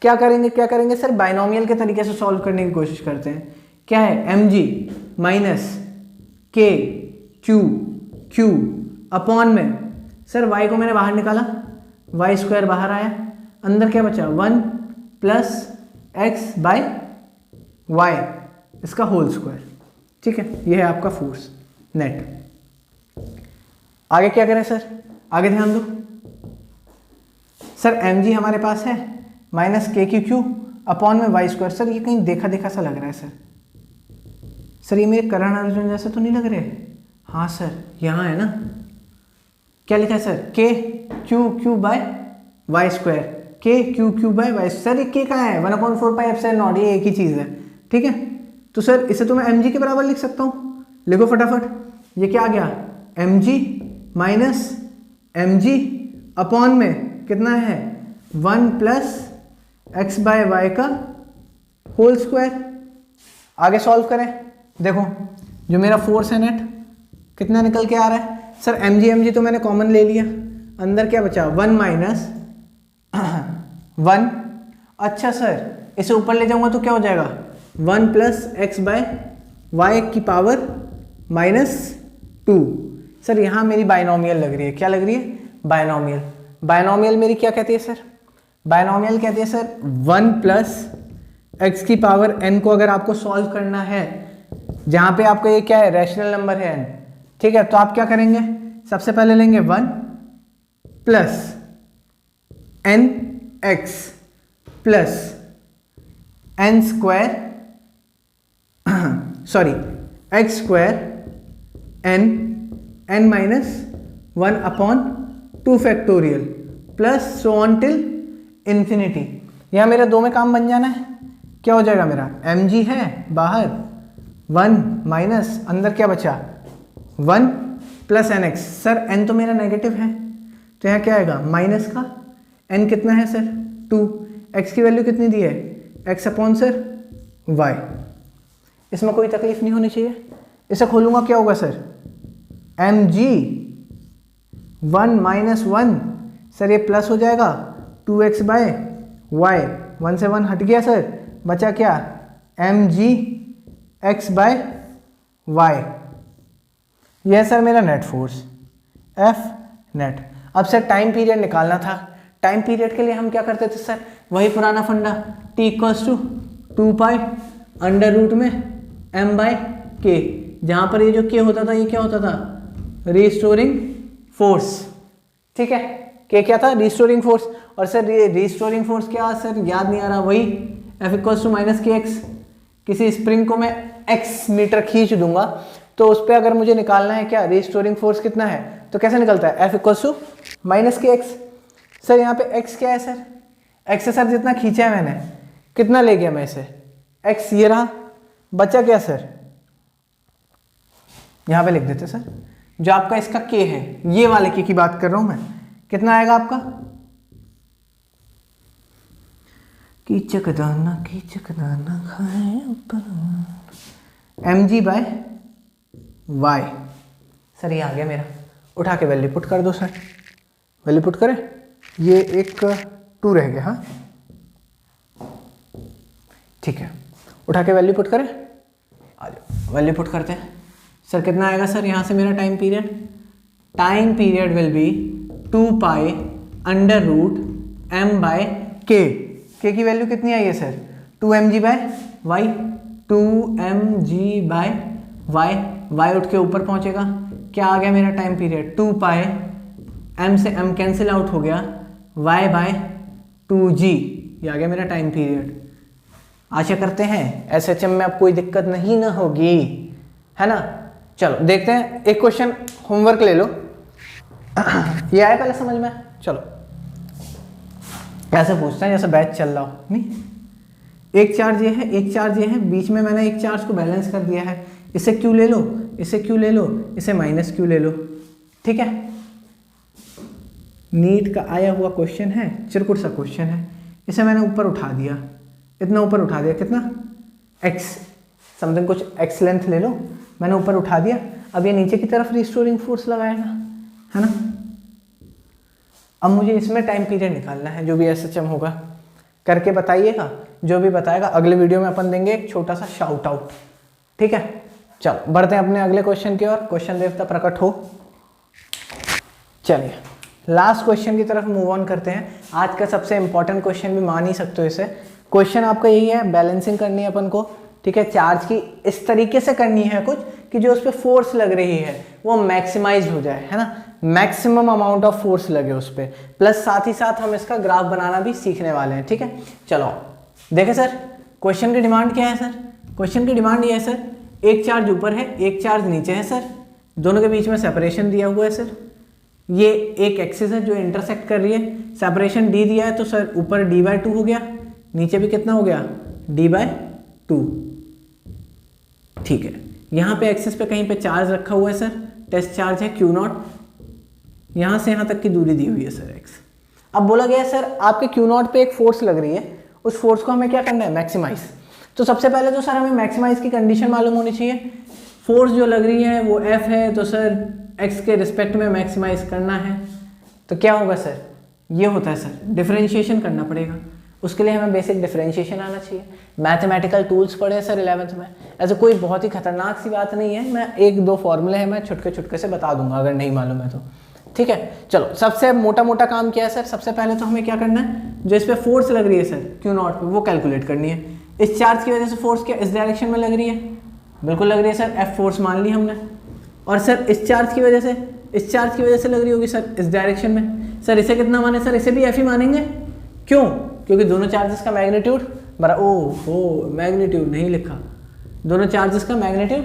क्या करेंगे सर, बाइनोमियल के तरीके से सॉल्व करने की कोशिश करते हैं। क्या है, mg minus k Q upon में सर y को मैंने बाहर निकाला, वाई स्क्वायर बाहर आया, अंदर क्या बचा, 1 प्लस एक्स बाय वाई, इसका होल स्क्वायर, ठीक है। ये है आपका फोर्स नेट। आगे क्या करें सर, आगे ध्यान दो सर, mg हमारे पास है माइनस के क्यू अपॉन में वाई स्क्वायर। सर ये कहीं देखा सा लग रहा है सर ये मेरे करण अर्जुन जैसे तो नहीं लग रहे? हाँ सर यहाँ है ना, क्या लिखा है सर, के क्यू बाय वाई स्क्वायर, के क्यू बाय वाई। सर ये के कहाँ है, 1/4 पाई एप्सिलॉन नॉट, ये एक ही चीज़ है, ठीक है। तो सर इसे तो मैं mg के बराबर लिख सकता हूँ, लिखो फटाफट, ये क्या आ गया, mg माइनस mg अपॉन में कितना है, 1 प्लस एक्स बाय वाई का होल स्क्वायर। आगे सॉल्व करें, देखो जो मेरा फोर्स है नेट कितना निकल के आ रहा है सर, mg तो मैंने कॉमन ले लिया, अंदर क्या बचा, 1 माइनस 1। अच्छा सर इसे ऊपर ले जाऊंगा तो क्या हो जाएगा, 1 प्लस एक्स बाय वाई की पावर माइनस 2। सर यहाँ मेरी बाइनोमियल लग रही है, क्या लग रही है, बाइनोमियल। बाइनोमियल मेरी क्या कहती है सर, बाइनोमियल कहती है सर 1 प्लस एक्स की पावर n को अगर आपको सॉल्व करना है, जहाँ पे आपका ये क्या है, रैशनल नंबर है n, ठीक है। तो आप क्या करेंगे, सबसे पहले लेंगे 1 plus n x plus n square, sorry x square n minus 1 upon 2 factorial plus so on till infinity. यहाँ मेरा 2 में काम बन जाना है, क्या हो जाएगा मेरा, mg है बाहर, 1 माइनस अंदर क्या बचा, 1 plus n x. Sir n तो मेरा नेगेटिव है तो यहाँ क्या आएगा, माइनस का n कितना है सर, 2, x की वैल्यू कितनी दी है, x अपॉन सर y। इसमें कोई तकलीफ नहीं होनी चाहिए। इसे खोलूंगा क्या होगा सर, mg 1 माइनस 1, सर ये प्लस हो जाएगा 2x बाय y, 1 से 1 हट गया सर, बचा क्या, mg x बाय y। यह सर मेरा नेट फोर्स F नेट। अब सर टाइम पीरियड निकालना था, टाइम पीरियड के लिए हम क्या करते थे सर, वही पुराना फंडा, t equals to 2 pi under root में m बाय के, जहाँ पर ये जो k होता था ये क्या होता था, रिस्टोरिंग फोर्स, ठीक है, k क्या था, रिस्टोरिंग फोर्स। और सर ये रिस्टोरिंग फोर्स क्या सर, याद नहीं आ रहा, वही F इक्वल्स टू माइनस के एक्स। किसी स्प्रिंग को मैं x मीटर खींच दूंगा तो उस पर अगर मुझे निकालना है क्या, रिस्टोरिंग फोर्स कितना है, तो कैसे निकलता है, F इक्वल्स टू माइनस के एक्स। सर यहाँ पे x क्या है सर, x है सर जितना खींचा है मैंने, कितना ले गया मैं इसे, x ये रहा, बचा क्या सर, यहाँ पे लिख देते सर, जो आपका इसका k है, ये वाले k की बात कर रहा हूँ मैं, कितना आएगा आपका, कीचक दाना खाए ऊपर mg बाय y। सर ये आ गया मेरा, उठा के वैल्यू पुट कर दो सर, वैल्यू पुट करें, ये एक 2 रह गया, हाँ ठीक है, उठा के वैल्यू पुट करें, आ जाओ वैल्यू पुट करते हैं। सर कितना आएगा सर यहाँ से मेरा time period will be 2 pi under root m by k की वैल्यू कितनी आई है sir, 2mg by y, 2mg by y उठ के ऊपर पहुंचेगा, क्या आ गया मेरा टाइम पीरियड, 2 पाई m से m कैंसिल आउट हो गया, y बाय 2g, ये आ गया मेरा टाइम पीरियड। आशा करते हैं SHM में अब कोई दिक्कत नहीं ना होगी, है ना। चलो देखते हैं, एक क्वेश्चन होमवर्क ले लो, ये आया पहले समझ में, चलो ऐसे पूछते हैं जैसे बैच चल रहा हो, नहीं, एक चार्ज ये है, एक चार्ज ये है, बीच में मैंने एक चार्ज को बैलेंस कर दिया है, इसे क्यू ले लो, इसे क्यू ले लो, इसे माइनस क्यू ले लो, ठीक है। नीट का आया हुआ क्वेश्चन है, चिरकुट सा क्वेश्चन है, इसे मैंने ऊपर उठा दिया, इतना ऊपर उठा दिया, कितना x समथिंग कुछ x लेंथ ले लो, मैंने ऊपर उठा दिया, अब ये नीचे की तरफ रिस्टोरिंग फोर्स लगाएगा, है ना। अब मुझे इसमें टाइम पीरियड निकालना है, जो भी SHM होगा करके बताइएगा, जो भी बताएगा अगले वीडियो में अपन देंगे एक छोटा सा शाउट आउट, ठीक है। चलो बढ़ते हैं अपने अगले क्वेश्चन की ओर, क्वेश्चन देवता प्रकट हो। चलिए लास्ट क्वेश्चन की तरफ मूव ऑन करते हैं, आज का सबसे इंपॉर्टेंट क्वेश्चन भी मान ही सकते हो इसे। क्वेश्चन आपका यही है, बैलेंसिंग करनी है अपन को, ठीक है, चार्ज की इस तरीके से करनी है कुछ कि जो उस पर फोर्स लग रही है वो मैक्सिमाइज हो जाए, है ना, मैक्सिमम अमाउंट ऑफ फोर्स लगे उस पर, प्लस साथ ही साथ हम इसका ग्राफ बनाना भी सीखने वाले हैं, ठीक है। चलो देखें सर, क्वेश्चन की डिमांड क्या है सर, क्वेश्चन की डिमांड ये है सर, एक चार्ज ऊपर है, एक चार्ज नीचे है सर, दोनों के बीच में सेपरेशन दिया हुआ है सर, ये एक एक्सिस है जो इंटरसेक्ट कर रही है, सेपरेशन d दिया है तो सर ऊपर d/2 हो गया, नीचे भी कितना हो गया d/2, ठीक है। यहाँ पे एक्सिस पे कहीं पे चार्ज रखा हुआ है सर, टेस्ट चार्ज है Q0, यहाँ से यहाँ तक की दूरी दी हुई है सर x। अब बोला गया है सर आपके Q0 पे एक फोर्स लग रही है, उस फोर्स को हमें क्या करना है, मैक्सिमाइज। तो सबसे पहले तो सर हमें मैक्सिमाइज की कंडीशन मालूम होनी चाहिए, फोर्स जो लग रही है वो F है, तो सर x के रिस्पेक्ट में मैक्सिमाइज करना है, तो क्या होगा सर, ये होता है सर डिफरेंशिएशन करना पड़ेगा, उसके लिए हमें बेसिक डिफरेंशिएशन आना चाहिए। मैथमेटिकल टूल्स पढ़े सर 11th में, ऐसे कोई बहुत ही खतरनाक सी बात नहीं है, मैं 1-2 फॉर्मूले हैं मैं छुटके से बता दूंगा अगर नहीं मालूम है तो, ठीक है। चलो सबसे मोटा काम क्या है सर, सबसे पहले तो हमें क्या करना है, जो इस पर फोर्स लग रही है सर Q0 पे वो कैलकुलेट करनी है। इस चार्ज की वजह से फोर्स क्या इस डायरेक्शन में लग रही है, बिल्कुल लग रही है सर, F फोर्स मान ली हमने, और सर इस चार्ज की वजह से लग रही होगी सर इस डायरेक्शन में, सर इसे कितना माने सर, इसे भी F ही मानेंगे, क्यों, क्योंकि दोनों चार्जेस का मैग्नीट्यूड मैग्नीट्यूड नहीं लिखा, दोनों चार्जेस का मैग्नीट्यूड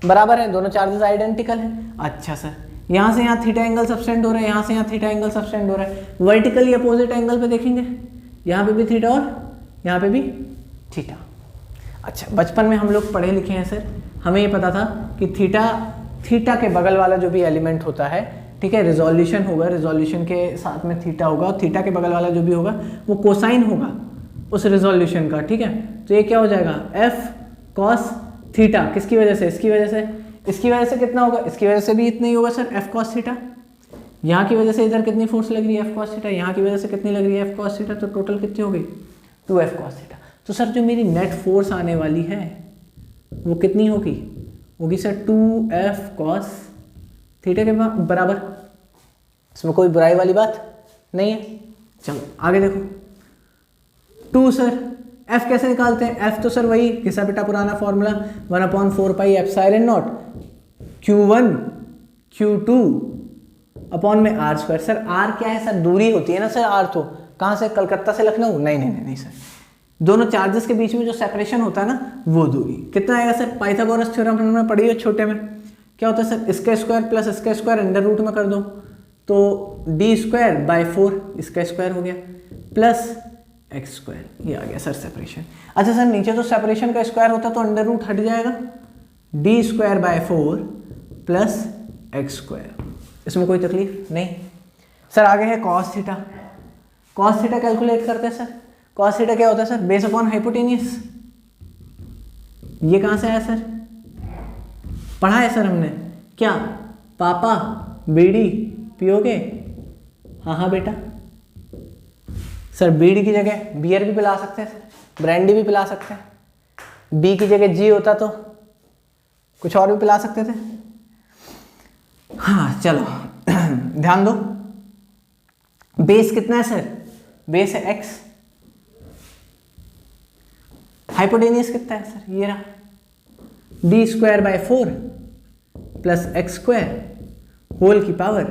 बराबर है, दोनों चार्जेस आइडेंटिकल हैं। अच्छा सर यहाँ से यहाँ थीटा एंगल सब्सटेंड हो रहा है, यहाँ से यहाँ थीटा एंगल सब्सटेंड हो रहा है, वर्टिकली अपोजिट एंगल पे देखेंगे, यहाँ पे भी थीटा और यहाँ पे भी थीटा। अच्छा बचपन में हम लोग पढ़े लिखे हैं सर, हमें ये पता था कि थीटा के बगल वाला जो भी एलिमेंट होता है, ठीक है, रिजोल्यूशन होगा, रिजोल्यूशन के साथ में थीटा होगा, और थीटा के बगल वाला जो भी होगा वो कोसाइन होगा उस रिजोल्यूशन का, ठीक है। तो ये क्या हो जाएगा, F cos थीटा, किसकी वजह से, इसकी वजह से कितना होगा, इसकी वजह से भी इतना ही होगा सर F cos थीटा, यहाँ की वजह से इधर कितनी फोर्स लग रही है F cos थीटा, यहाँ की वजह से कितनी लग रही है F cos थीटा, तो टोटल कितनी हो गई 2F cos थीटा। तो सर जो मेरी नेट फोर्स आने वाली है वो कितनी होगी सर 2F cos थीटा के बराबर, इसमें कोई बुराई वाली बात नहीं है, चलो आगे देखो 2 सर, f कैसे निकालते हैं? f तो सर वही घिसा पिटा पुराना formula 1/4 pi epsilon not q1 q2 upon में r स्क्वायर। सर r क्या है सर? दूरी होती है ना सर r, तो कहाँ से? कलकत्ता से लखनऊ? नहीं नहीं नहीं, नहीं सर, दोनों चार्जेस के बीच में जो सेपरेशन होता है ना वो दूरी। कितना आएगा सर? पाइथागोरस थ्योरम हमने पढ़ी है छोटे में, क्या होता है सर? इसका स्क्वायर प्लस इसका स्क्वायर अंडर रूट में कर दो तो d²/4 इसका स्क्वायर हो गया प्लस एक्स स्क्वायर, ये आ गया सर सेपरेशन। अच्छा सर नीचे तो सेपरेशन का स्क्वायर होता तो अंडर रूट हट जाएगा, d²/4 प्लस एक्स स्क्वायर, इसमें कोई तकलीफ नहीं। सर आगे है cos theta. Cos theta calculate करते हैं सर। कॉस थीटा क्या होता है सर? Base upon hypotenuse. ये कहाँ से आया सर? पढ़ा है सर हमने, क्या पापा बीड़ी पियोगे? हाँ हाँ बेटा। सर बीड़ी की जगह बियर भी पिला सकते हैं सर, ब्रांडी भी पिला सकते हैं। बी की जगह जी होता तो कुछ और भी पिला सकते थे। हाँ चलो ध्यान दो, बेस कितना है सर? बेस है x, हाइपोटेनियस कितना है सर? ये रहा d²/4 plus x square whole की पावर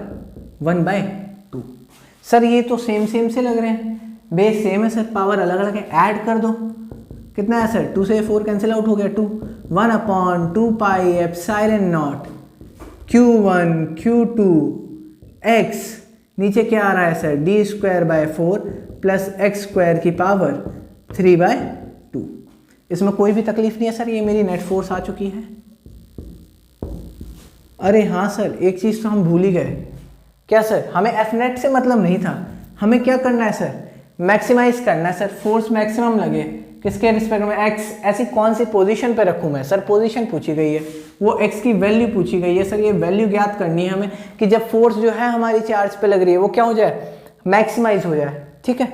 1/2। सर ये तो सेम सेम से लग रहे हैं, बेस सेम है सर, पावर अलग अलग है, ऐड कर दो। कितना है सर? 2 से 4 कैंसिल आउट हो गया, 2 1/2 pi epsilon not q1 q2 x, नीचे क्या आ रहा है sir? d²/4 plus x square की पावर 3/2। इसमें कोई भी तकलीफ नहीं है सर, ये मेरी नेट फोर्स आ चुकी है। अरे हाँ सर एक चीज़ तो हम भूल ही गए, क्या सर? हमें एफ नेट से मतलब नहीं था, हमें क्या करना है सर? मैक्सिमाइज करना है सर, फोर्स मैक्सिमम लगे किसके रिस्पेक्ट में? एक्स। ऐसी कौन सी पोजीशन पे रखूँ मैं? सर पोजीशन पूछी गई है, वो एक्स की वैल्यू पूछी गई है सर, ये वैल्यू ज्ञात करनी है हमें कि जब फोर्स जो है हमारी चार्ज पे लग रही है वो क्या हो जाए? मैक्सिमाइज हो जाए। ठीक है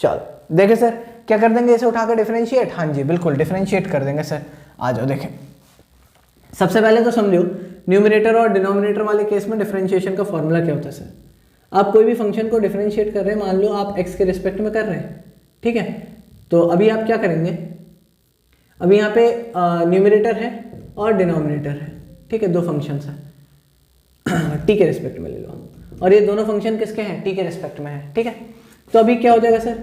चलो देखें सर क्या कर देंगे, इसे उठाकर डिफरेंशिएट। हाँ जी बिल्कुल डिफरेंशिएट कर देंगे सर। आ जाओ देखें, सबसे पहले तो समझो न्यूमरेटर और डिनोमिनेटर वाले केस में डिफरेंशिएशन का फॉर्मूला क्या होता है सर? आप कोई भी फंक्शन को डिफरेंशिएट कर रहे हैं, मान लो आप x के रिस्पेक्ट में कर रहे हैं, ठीक है? तो अभी आप क्या करेंगे? अभी यहाँ पे न्यूमरेटर है और डिनोमिनेटर है, ठीक है? दो फंक्शंस हैं t के रिस्पेक्ट में ले लो, और ये दोनों फंक्शन किसके हैं? t के रिस्पेक्ट में है, ठीक है? तो अभी क्या हो जाएगा सर?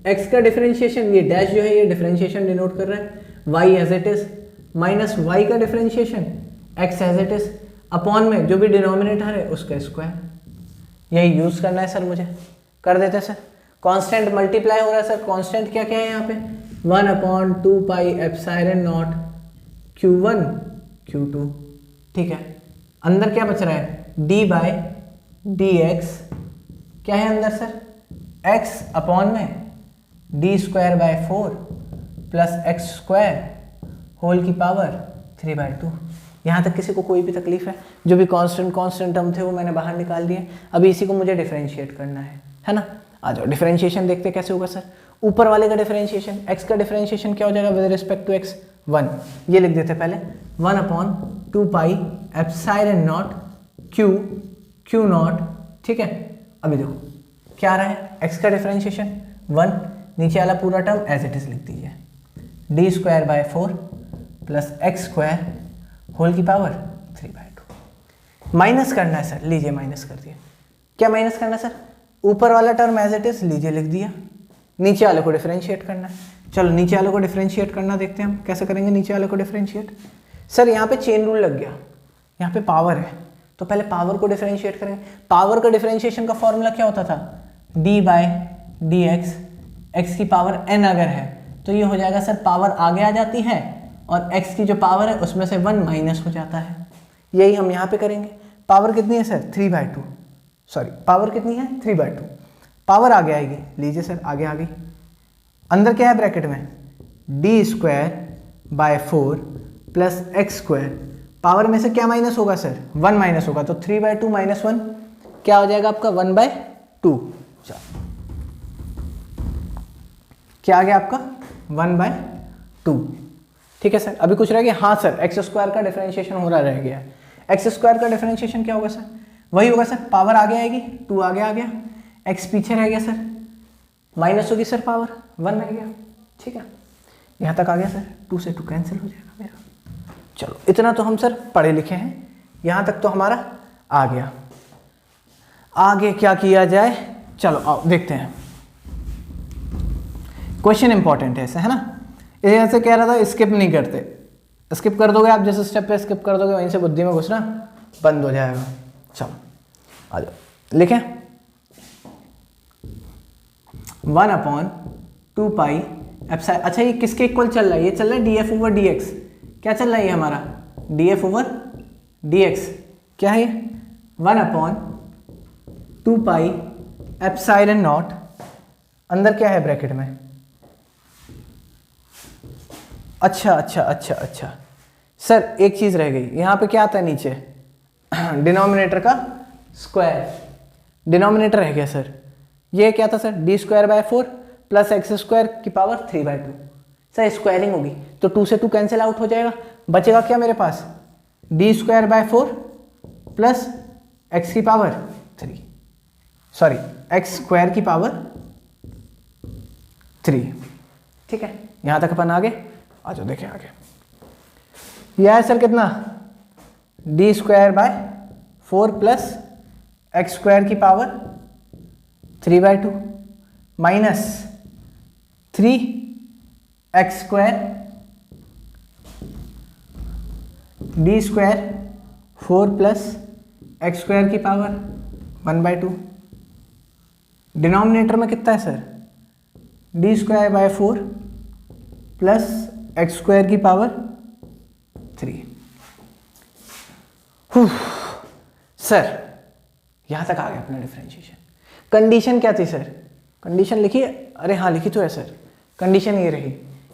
x का डिफरेंशिएशन, ये डैश जो है ये डिफरेंशिएशन डिनोट कर रहा है, y as it is minus y का differentiation x as it is upon में जो भी डिनोमिनेटर है उसका स्क्वायर। यही यूज करना है सर, मुझे कर देते हैं सर। कांस्टेंट मल्टीप्लाई हो रहा है सर, कांस्टेंट क्या क्या है यहाँ पे? 1/2 pi epsilon not q1 q2, ठीक है? अंदर क्या बच रहा है? d/dx क्या है अंदर सर? x अपॉन में d²/4 plus x square whole की पावर 3/2। यहाँ तक किसी को कोई भी तकलीफ है? जो भी कांस्टेंट टर्म थे वो मैंने बाहर निकाल दिए, अभी इसी को मुझे डिफरेंशिएट करना है ना? आ जाओ डिफरेंशिएशन देखते कैसे होगा सर। ऊपर वाले का डिफरेंशिएशन, x का डिफरेंशिएशन क्या हो जाएगा विद रिस्पेक्ट टू x? 1। ये लिख देते पहले 1/2 pi epsilon not q not, ठीक है? अभी देखो क्या आ रहा है? x का डिफरेंशिएशन 1, नीचे वाला पूरा टर्म एज इट इज लिख दीजिए, d²/4 plus x square whole की पावर 3/2। माइनस करना है सर, लीजिए माइनस कर दिया। क्या माइनस करना है सर? ऊपर वाला टर्म एज इट इज लीजिए लिख दिया, नीचे वाले को डिफरेंशिएट करना है। चलो नीचे वाले को डिफरेंशिएट करना देखते हैं हम कैसे करेंगे नीचे वाले को डिफरेंशिएट। सर यहाँ पे चेन रूल लग गया, यहाँ पे पावर है तो पहले पावर को डिफरेंशिएट करेंगे। पावर का डिफरेंशिएशन का फॉर्मूला क्या होता था? d/dx, x की पावर n अगर है तो ये हो जाएगा सर, पावर आगे आ जाती है और x की जो पावर है उसमें से 1 माइनस हो जाता है। यही हम यहाँ पे करेंगे। पावर कितनी है सर? 3/2, सॉरी पावर कितनी है? 3/2। पावर आगे आएगी, लीजिए सर आगे आ गई। अंदर क्या है ब्रैकेट में? d²/4 plus x square, power में से क्या माइनस होगा सर? 1 माइनस होगा, तो 3/2 माइनस 1 क्या हो जाएगा आपका? 1/2। क्या आ गया आपका? 1/2, ठीक है सर। अभी कुछ रह गया? हाँ सर एक्स स्क्वायर का डिफरेंशिएशन हो रहा रह गया। एक्स स्क्वायर का डिफरेंशिएशन क्या होगा सर? वही होगा सर, पावर आगे आएगी, 2 आगे आ गया, एक्स पीछे रह गया सर, माइनस होगी सर पावर 1 रह गया, ठीक है। यहाँ तक आ गया सर, 2 से 2 कैंसिल हो जाएगा मेरा। चलो इतना तो हम सर पढ़े लिखे हैं, यहाँ तक तो हमारा आ गया। आगे क्या किया जाए, चलो आओ देखते हैं। क्वेश्चन इंपॉर्टेंट है ऐसे, है ना। ये ऐसे कह रहा था स्किप नहीं करते, स्किप कर दोगे आप, जैसे स्टेप पे स्किप कर दोगे वहीं से बुद्धि में घुसना बंद हो जाएगा। चलो आ जाओ, लिखें 1/2 पाई एप्सिलॉन। अच्छा ये किसके इक्वल चल रहा है, ये चल रहा है df ओवर dx। क्या चल रहा है ये हमारा df ओवर dx, क्या है ये 1/2 पाई एप्सिलॉन नॉट, अंदर क्या है ब्रैकेट में। अच्छा सर एक चीज रह गई, यहाँ पे क्या आता है नीचे डिनोमिनेटर का स्क्वायर, डिनोमिनेटर रह गया सर। ये क्या था सर, d²/4 प्लस x² की पावर 3/2। सर स्क्वायरिंग होगी तो 2 से 2 कैंसिल आउट हो जाएगा, बचेगा क्या मेरे पास d²/4 प्लस x की पावर 3, सॉरी x² की पावर 3, ठीक है। यहाँ तक अपन आगे आ जाओ, देखें आगे। यह है सर कितना d²/4 प्लस x² की power 3/2 minus 3x² d²4 plus x² की पावर 1/2। डिनोमिनेटर में कितना है सर d²/4 प्लस x² की पावर 3। सर यहां तक आ गया अपना डिफरेंशिएशन। कंडीशन क्या थी सर, कंडीशन लिखिए, अरे हाँ लिखी तो है सर। कंडीशन ये रही,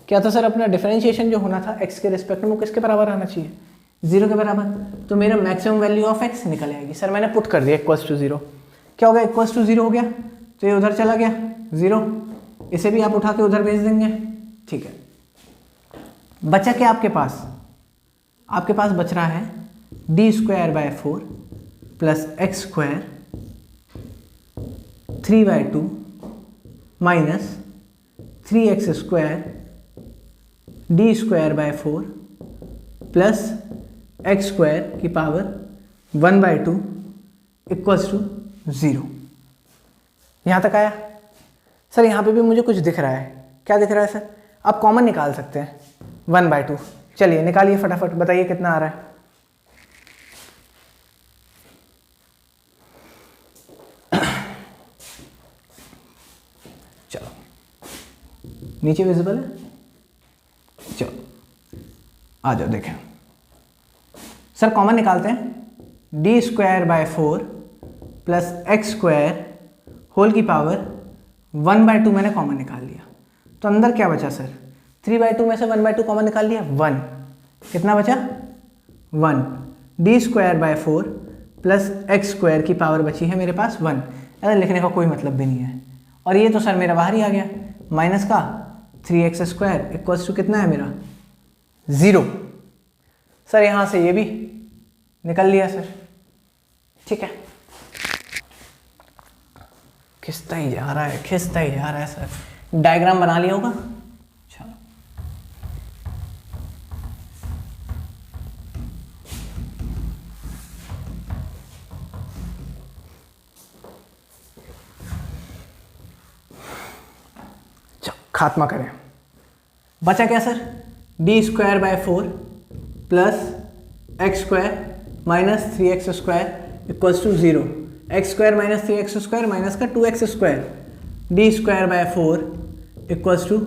क्या था सर, अपना डिफरेंशिएशन जो होना था x के रिस्पेक्ट में वो किसके बराबर आना चाहिए, 0 के बराबर। तो मेरा मैक्सिमम वैल्यू ऑफ x निकल आएगी। सर मैंने पुट कर दिया इक्वल्स टू 0, क्या हो गया इक्वल्स टू 0 हो गया, तो ये उधर चला गया 0, इसे भी आप उठा के उधर भेज देंगे, ठीक है। बचा क्या आपके पास, आपके पास बच रहा है d²/4 plus x² 3/2 minus 3x² d²/4 plus x² की पावर 1/2 इक्वल्स टू 0। यहाँ तक आया सर। यहाँ पे भी मुझे कुछ दिख रहा है, क्या दिख रहा है सर, आप कॉमन निकाल सकते हैं 1/2। चलिए निकालिए फटाफट, बताइए कितना आ रहा है। चलो नीचे विजिबल है, चलो आ जाओ देखें। सर कॉमन निकालते हैं, d²/4 प्लस x² होल की पावर 1/2 मैंने कॉमन निकाल लिया, तो अंदर क्या बचा सर, 3/2 में से 1/2 कॉमन निकाल लिया, 1, कितना बचा 1, d²/4 प्लस x² की पावर बची है मेरे पास 1। ऐसा लिखने का कोई मतलब भी नहीं है, और ये तो सर मेरा बाहर ही आ गया, माइनस का 3x² इक्वल्स टू कितना है मेरा 0। सर यहाँ से ये भी निकल लिया सर, ठीक है। खिसता ही जा रहा है, खिसता ही जा रहा है सर। डायग्राम बना लिया होगा, चलो खात्मा करें। बचा क्या sir, d²/4 plus x² minus 3x² equals to 0। x² minus 3x² minus का 2x², d²/4 equals to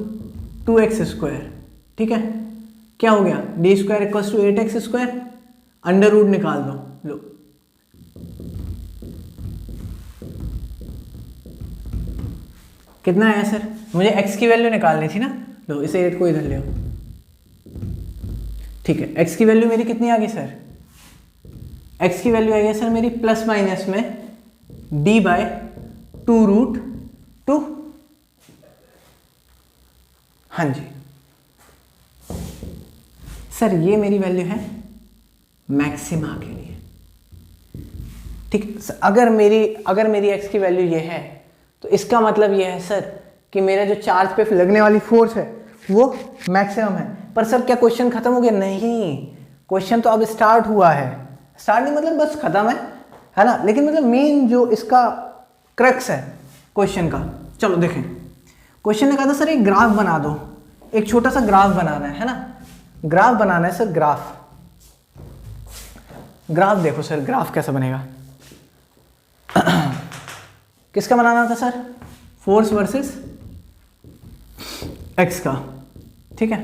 2x², ठीक है। क्या हो गया, d² equals to 8x², under root निकाल दो, लो कितना आया सर, मुझे x की वैल्यू निकालनी थी ना, लो इसे 8 को इधर ले आओ, ठीक है। x की वैल्यू मेरी कितनी आ गई सर, x की वैल्यू आई है सर मेरी प्लस माइनस में d/2√2, हाँ जी सर, ये मेरी वैल्यू है मैक्सिमा के लिए, ठीक। अगर मेरी x की वैल्यू ये है तो इसका मतलब ये है सर कि मेरा जो चार्ज पे लगने वाली फोर्स है वो मैक्सिमम है। पर सर क्या क्वेश्चन खत्म हो गया? नहीं, क्वेश्चन तो अब स्टार्ट हुआ है। स्टार्ट नहीं मतलब बस खत्म है ना, लेकिन मतलब मेन जो इसका क्रक्स है क्वेश्चन का, चलो देखें। क्वेश्चन ने कहा था सर एक ग्राफ बना दो, एक छोटा सा ग्राफ बनाना है ना, ग्राफ बनाना है सर, ग्राफ देखो सर, ग्राफ कैसा बनेगा? किसका बनाना था सर? फोर्स वर्सेस एक्स का। ठीक है,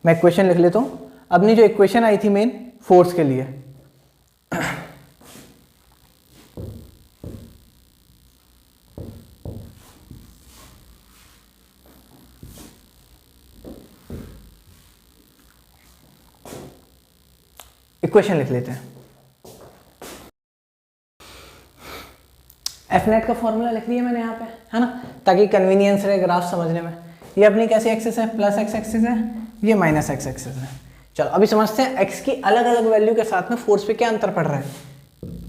मैं इक्वेशन लिख लेता हूं। अपनी जो इक्वेशन आई थी मेन फोर्स के लिए, इक्वेशन लिख लेते हैं। एफ नेट का फॉर्मूला लिख लिया मैंने यहाँ पे, है ना, ताकि कन्वीनियंस रहे ग्राफ समझने में। ये अपनी कैसी एक्सिस है? प्लस एक्स एक्सिस है, ये माइनस एक्स एक्सिस है। चलो अभी समझते हैं एक्स की अलग अलग वैल्यू के साथ में फोर्स पे क्या अंतर पड़ रहा है।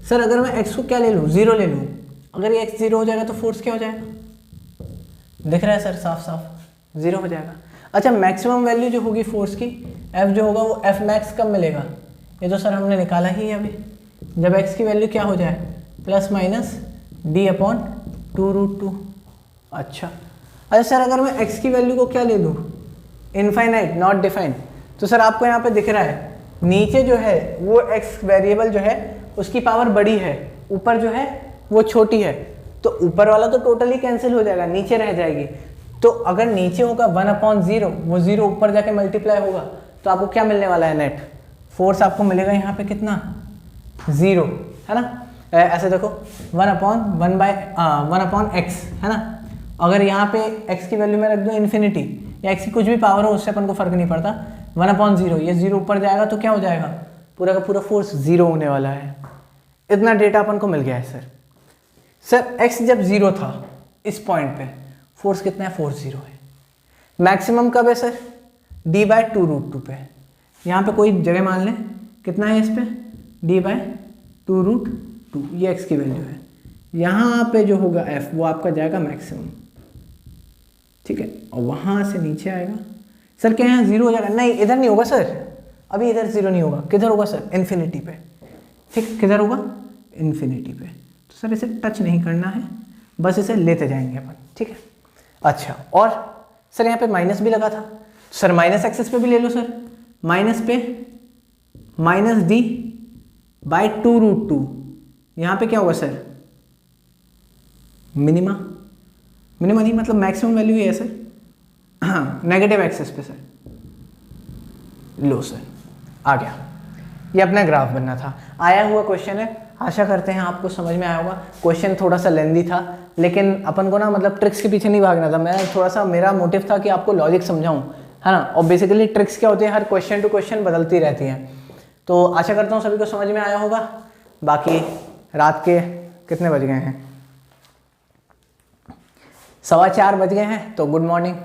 सर अगर मैं एक्स को क्या ले लूँ? जीरो ले लूँ। अगर ये एक्स जीरो हो जाएगा तो फोर्स क्या हो जाएगा? दिख रहा है सर, साफ साफ जीरो हो जाएगा। अच्छा, मैक्सिमम वैल्यू जो होगी फोर्स की, एफ जो होगा वो एफ मैक्स कब मिलेगा? ये तो सर हमने निकाला ही है अभी, जब एक्स की वैल्यू क्या हो जाए? Plus minus D upon 2√2। अच्छा सर अगर मैं x की वैल्यू को क्या ले लूँ? इनफाइनाइट, नॉट डिफाइंड, तो सर आपको यहाँ पे दिख रहा है नीचे जो है वो x वेरिएबल जो है उसकी पावर बड़ी है, ऊपर जो है वो छोटी है, तो ऊपर वाला तो टोटली कैंसिल हो जाएगा, नीचे रह जाएगी। तो अगर नीचे होगा 1/0, वो 0 ऊपर जाके मल्टीप्लाई होगा, तो आपको क्या मिलने वाला है? नेट फोर्स आपको मिलेगा यहाँ पे कितना? 0, है ना। ऐसे देखो 1/1/x, है ना। अगर यहाँ पे x की वैल्यू मैं रख दूँ इन्फिनिटी, या x की कुछ भी पावर हो उससे अपन को फर्क नहीं पड़ता, 1/0, ये 0 ऊपर जाएगा तो क्या हो जाएगा? पूरा का पूरा फोर्स 0 होने वाला है। इतना डेटा अपन को मिल गया है सर x जब 0 था इस पॉइंट पे, फोर्स कितना है? फोर्स 0 है। मैक्सिमम कब है सर? d/2√2 पे। यहाँ पे कोई जगह मान लें, कितना है इस पे? d/2√2, ये x की वैल्यू है। यहाँ पे जो होगा f वो आपका जाएगा मैक्सिमम, ठीक है, और वहाँ से नीचे आएगा। सर क्या यहाँ 0 हो जाएगा? नहीं, इधर नहीं होगा सर, अभी इधर 0 नहीं होगा। किधर होगा सर? इन्फिनिटी पे। ठीक, किधर होगा? इन्फिनिटी पे। तो सर इसे टच नहीं करना है, बस इसे लेते जाएंगे अपन, ठीक है। अच्छा, और सर यहाँ पे माइनस भी लगा था, सर माइनस एक्सिस पे भी ले लो सर। माइनस पे माइनस d/2√2, यहाँ पे क्या होगा सर? मिनिमा नहीं, मतलब मैक्सिमम वैल्यू ही है सर। हाँ, नेगेटिव एक्सिस पे सर। लो सर, आ गया। ये अपना ग्राफ बनना था, आया हुआ क्वेश्चन है। आशा करते हैं आपको समझ में आया होगा। क्वेश्चन थोड़ा सा लेंदी था, लेकिन अपन को ना मतलब ट्रिक्स के पीछे नहीं भागना था। मैं थोड़ा सा, मेरा मोटिव था कि आपको लॉजिक समझाऊं, है ना। और बेसिकली ट्रिक्स क्या होती है, हर क्वेश्चन टू क्वेश्चन बदलती रहती हैं। तो आशा करता हूँ सभी को समझ में आया होगा। बाकी रात के कितने बज गए हैं? 4:15 बज गए हैं, तो गुड मॉर्निंग।